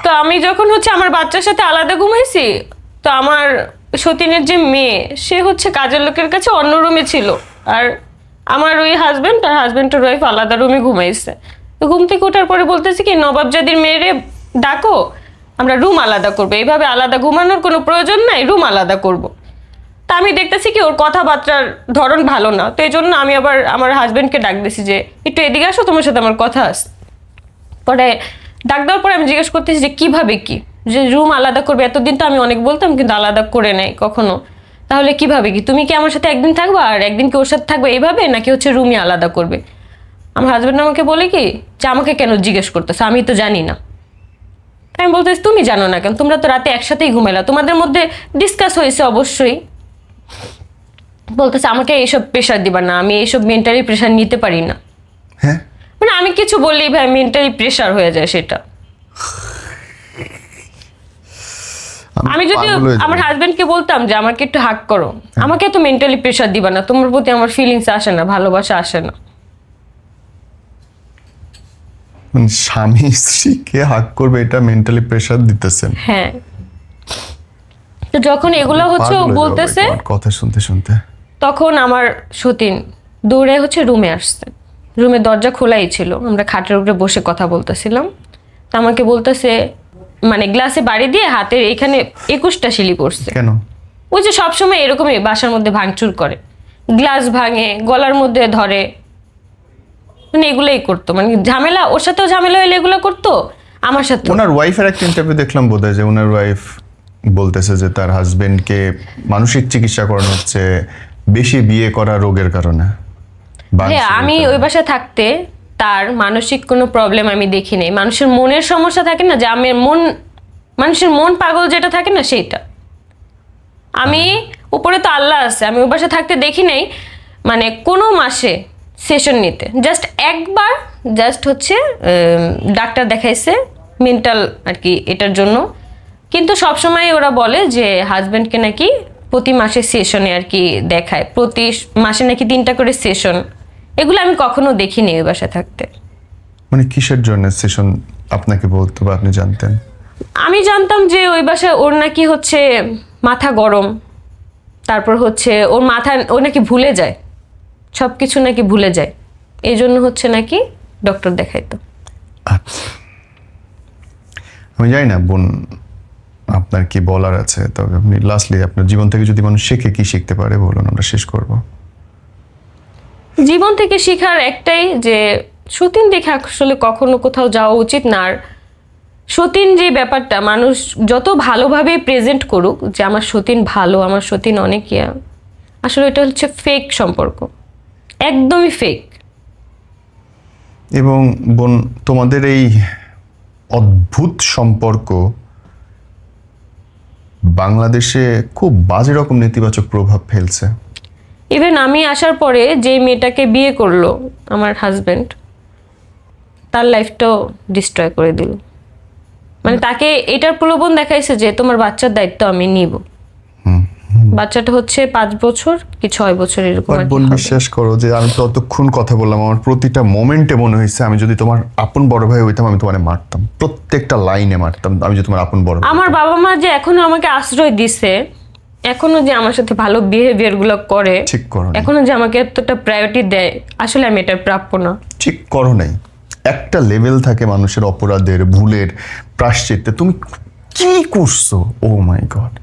তো আমি যখন হচ্ছে আমার বাচ্চার সাথে আলাদা ঘুমাইছি, তো আমার সতীনের যে মেয়ে সে হচ্ছে কাজের লোকের কাছে অন্য রুমে ছিল, আর আমার ওই হাজবেন্ড আর হাজবেন্ডের ওয়াইফ আলাদা রুমে ঘুমাইছে। তো ঘুম থেকে ওঠার পরে বলতেছে কি নবাবজাদির মেয়েরে ডাকো, আমরা রুম আলাদা করবো, এইভাবে আলাদা ঘুমানোর কোনো প্রয়োজন নাই, রুম আলাদা করব। তা আমি দেখতেছি কি ওর কথাবার্তার ধরন ভালো না, তো এই জন্য আমি আবার আমার হাজবেন্ডকে ডাক দিছি যে একটু এদিকে আসো, তোমার সাথে আমার কথা আছে। পরে ডাক দেওয়ার পরে আমি জিজ্ঞেস করতেছি যে কিভাবে কি, যে রুম আলাদা করবে, এতদিন তো আমি অনেক বলতাম কিন্তু আলাদা করে নাই কখনো, তাহলে কিভাবে কি, তুমি কি আমার সাথে একদিন থাকবা আর একদিন কি ওর সাথে থাকবে এইভাবে, নাকি হচ্ছে রুমই আলাদা করবে? আমার হাজবেন্ড আমাকে বলে কি যে আমাকে কেন জিজ্ঞেস করতেছে, আমি তো জানি না। আমি বলতেছি তুমি জানো না কেন, তোমরা তো রাতে একসাথেই ঘুমাইলা, তোমাদের মধ্যে ডিসকাস হয়েছে অবশ্যই। বলতেছে আমাকে এইসব প্রেশার দিবা না, আমি এইসব মেন্টালি প্রেশার নিতে পারি না। হ্যাঁ, মানে আমি কিছু বললেই ভাই মেন্টালি প্রেশার হয়ে যায় সেটা। আমি যদি আমার হাজবেন্ডকে বলতাম যে আমাকে একটু হাগ করো, আমাকে তো মেন্টালি প্রেশার দিবা না, তোমার প্রতি আমার ফিলিংস আসে না, ভালোবাসা আসে না। মানে স্বামী স্ত্রীকে হাগ করবে এটা মেন্টালি প্রেশার দিতেছেন? হ্যাঁ। তো যখন এগুলো হচ্ছে ও বলতেছে কথা শুনতে শুনতে, তখন আমার সতীন দৌড়ে হচ্ছে রুমে আসছে। রুমের দরজা খোলাই ছিল, আমরা খাটের উপরে বসে কথা বলতেছিলাম। তা আমাকে বলতেছে, মানে গ্লাসে বাড়ি দিয়ে হাতের এখানে 21টা শিলি পড়ছে। কেন? ওই যে সবসময় এরকমই বাসার মধ্যে ভাঙচুর করে, গ্লাস ভাঙে, গলার মধ্যে ধরে, মানে এগুলোই করতো। মানে ঝামেলা, ওর সাথেও ঝামেলা হলে এগুলো করতো, আমার সাথে। ওনার ওয়াইফের একটা ইন্টারভিউ দেখলাম বোধহয়, যে ওনার ওয়াইফ বলতেছে যে তার হাজবেন্ডকে মানসিক চিকিৎসা করানো হচ্ছে বেশি বিয়ে করা রোগের কারণে। হ্যাঁ, আমি ওই বাসায় থাকতে তার মানসিক কোনো প্রবলেম আমি দেখি নাই। মানুষের মনের সমস্যা থাকে না, যে আমি মানুষের মন পাগল যেটা থাকে না সেইটা। আমি উপরে তো আল্লাহ আছে, আমি ওই বাসায় থাকতে দেখি নাই মানে কোনো মাসে সেশন নিতে। জাস্ট একবার জাস্ট হচ্ছে ডাক্তার দেখাইছে মেন্টাল আর কি এটার জন্য। কিন্তু সবসময় ওরা বলে যে হাজব্যান্ডকে নাকি প্রতি মাসে সেশনে আর কি দেখায়, প্রতি মাসে নাকি 3টা করে সেশন। এগুলো আমি কখনো দেখিনি ওই বাসায় থাকতে। মানে কিসের জন্য সেশন আপনাকে বলতো বা আপনি জানতেন? আমি জানতাম যে ওই বাসায় ওর নাকি হচ্ছে মাথা গরম, তারপর হচ্ছে ওর মাথা ও নাকি ভুলে যায়, সব কিছু নাকি ভুলে যায়, এই জন্য হচ্ছে নাকি ডক্টর দেখাইতো। আচ্ছা, আমি জানি না বোন আপনার কি বলার আছে, তবে আপনি লাস্টলি আপনার জীবন থেকে যদি মানুষ শেখে কি শিখতে পারে বলুন, আমরা শেষ করব। জীবন থেকে শেখার একটাই, যে সতীন দেখে আসলে কখনো কোথাও যাওয়া উচিত না। আর সতীন যে ব্যাপারটা, মানুষ যত ভালোভাবে প্রেজেন্ট করুক যে আমার সতীন ভালো, আমার সতীন অনেক ইয়া, আসলে এটা হচ্ছে ফেক সম্পর্ক, একদমই ফেক। এবং বোন তোমাদের এই অদ্ভুত সম্পর্ক বাংলাদেশে খুব বাজে রকম নেতিবাচক প্রভাব ফেলছে। ইভেন আমি আসার পরে যে মেয়েটাকে বিয়ে করলো আমার হাজবেন্ড, তার লাইফটাও ডিস্ট্রয় করে দিল। মানে তাকে এটার প্রলোভন দেখাইছে যে তোমার বাচ্চার দায়িত্ব আমি নিব। বাচ্চাটা হচ্ছে 5 বছর কি 6 বছর এরকম। বোন বিশ্বাস করো যে আমি ততক্ষণ কথা বললাম, আমার প্রতিটা মোমেন্টে মনে হয়েছে আমি যদি তোমার আপন বড় ভাই হইতাম আমি তোমারে মারতাম, প্রত্যেকটা লাইনে মারতাম আমি যদি তোমার আপন বড় ভাই। আমার বাবা মা যে এখনো আমাকে আশ্রয় দিছে, এখনো যে আমার সাথে ভালো বিহেভিয়ার গুলো করে, ঠিক করো নাই। এখনো যে আমাকে এতটা প্রায়োরিটি দেয়, আসলে আমি এটার প্রাপ্য না। ঠিক করো নাই। একটা লেভেল থাকে মানুষের অপরাধের, ভুলের, প্রায়শ্চিত্তে। তুমি কি করছো? ও মাই গড,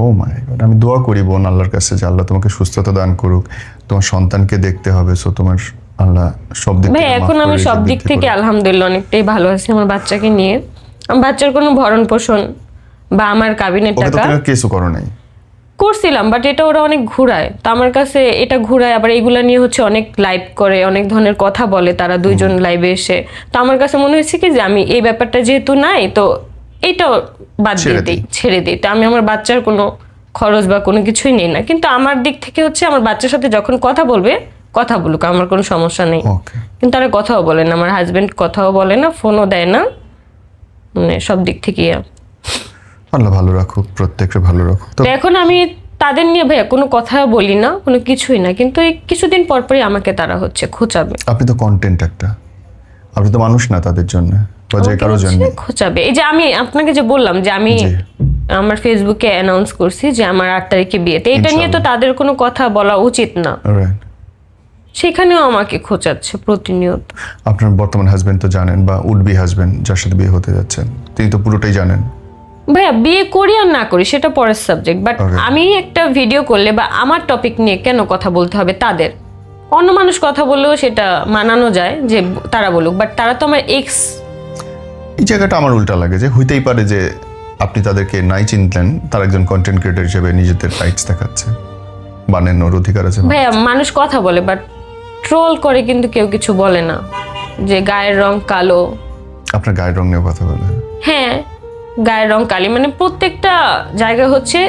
ও মাই গড। আমি দোয়া করি বোন আল্লাহর কাছে যে আল্লাহ তোমাকে সুস্থতা দান করুক। তোমার সন্তানকে দেখতে হবে, সো তোমার আল্লাহ সব দিক ভাই থেকে মাফ এখন করে, আমি সব রিজিক দিক বৃদ্ধি থেকে করুক। আলহামদুলিল্লাহ অনেকটাই ভালো আছি আমার বাচ্চাকে নিয়ে। আমার বাচ্চার কোনো ভরণ পোষণ বা আমার কাবিনের ওকে তো টাকা তুমি কেসও করো নাই। করছিলাম, বাট এটা ওরা অনেক ঘুরায়, তো আমার কাছে এটা ঘুরায়, আবার এগুলা নিয়ে হচ্ছে অনেক লাইভ করে, অনেক ধরনের কথা বলে তারা দুইজন লাইভে এসে। তো আমার কাছে মনে হয়েছে কি যে আমি এই ব্যাপারটা যেহেতু নাই, তো এইটাও বাদ দিয়ে দিই, ছেড়ে দিই। তো আমি আমার বাচ্চার কোনো খরচ বা কোনো কিছুই নেই না, কিন্তু আমার দিক থেকে হচ্ছে আমার বাচ্চার সাথে যখন কথা বলবে কথা বলুক, আমার কোনো সমস্যা নেই। ওকে, কিন্তু তারা কথাও বলে না, আমার হাজবেন্ড কথাও বলে না, ফোনও দেয় না, মানে সব দিক থেকে। আল্লাহ ভালো রাখুক, প্রত্যেককে ভালো রাখুক। তো তো এখন আমি তাদের নিয়ে ভাইয়া কোনো কথা বলি না, কোনো কিছুই না, কিন্তু এই কিছুদিন পর পরই আমাকে তারা হচ্ছে খোঁচাবে। আপনি তো কন্টেন্ট একটা, আপনি তো মানুষ না তাদের জন্য বা যে আমাকে কারোর জন্য। হচ্ছে খোঁচাবে। এই যে আমি আপনাকে যে বললাম যে আমি জি। আমার ফেসবুকে অ্যানাউন্স করছি যে আমার 8 তারিখে বিয়েতে, এটা নিয়ে তো তাদের কোনো কথা বলা উচিত না, রাইট। সেখানেও আমাকে খোঁচাচ্ছে প্রতিনিয়ত। আপনার বর্তমান হাজবেন্ড তো জানেন, বা উড বি হাজবেন্ড যার সাথে বিয়ে হতে যাচ্ছেন, তিনি তো পুরোটাই জানেন। ভাইয়া বিয়ে করি আর না করি সেটা পরের সাবজেক্ট, বাট Okay. আমি একটা ভিডিও করলে বা আমার টপিক নিয়ে কেন কথা বলতে হবে তাদের? অন্য মানুষ কথা বললেও সেটা মানানো যায় যে তারা বলুক, বাট তারা তো আমার এক্স। এই জায়গাটা আমার উল্টা লাগে যে হইতেই পারে যে আপনি তাদেরকে নাই চিনতেন, তার একজন কন্টেন্ট ক্রিয়েটর হিসেবে নিজেদের রাইটস দেখাচ্ছে, বানানোর অধিকার আছে। ভাইয়া মানুষ কথা বলে, বাট ট্রোল করে কিন্তু কেউ কিছু বলে না, যে গায়ের রং কালো। আপনার গায়ের রং নিয়েও কথা বলে। হ্যাঁ, গায়ের রং কালি, মানে প্রত্যেকটা জায়গায় হচ্ছে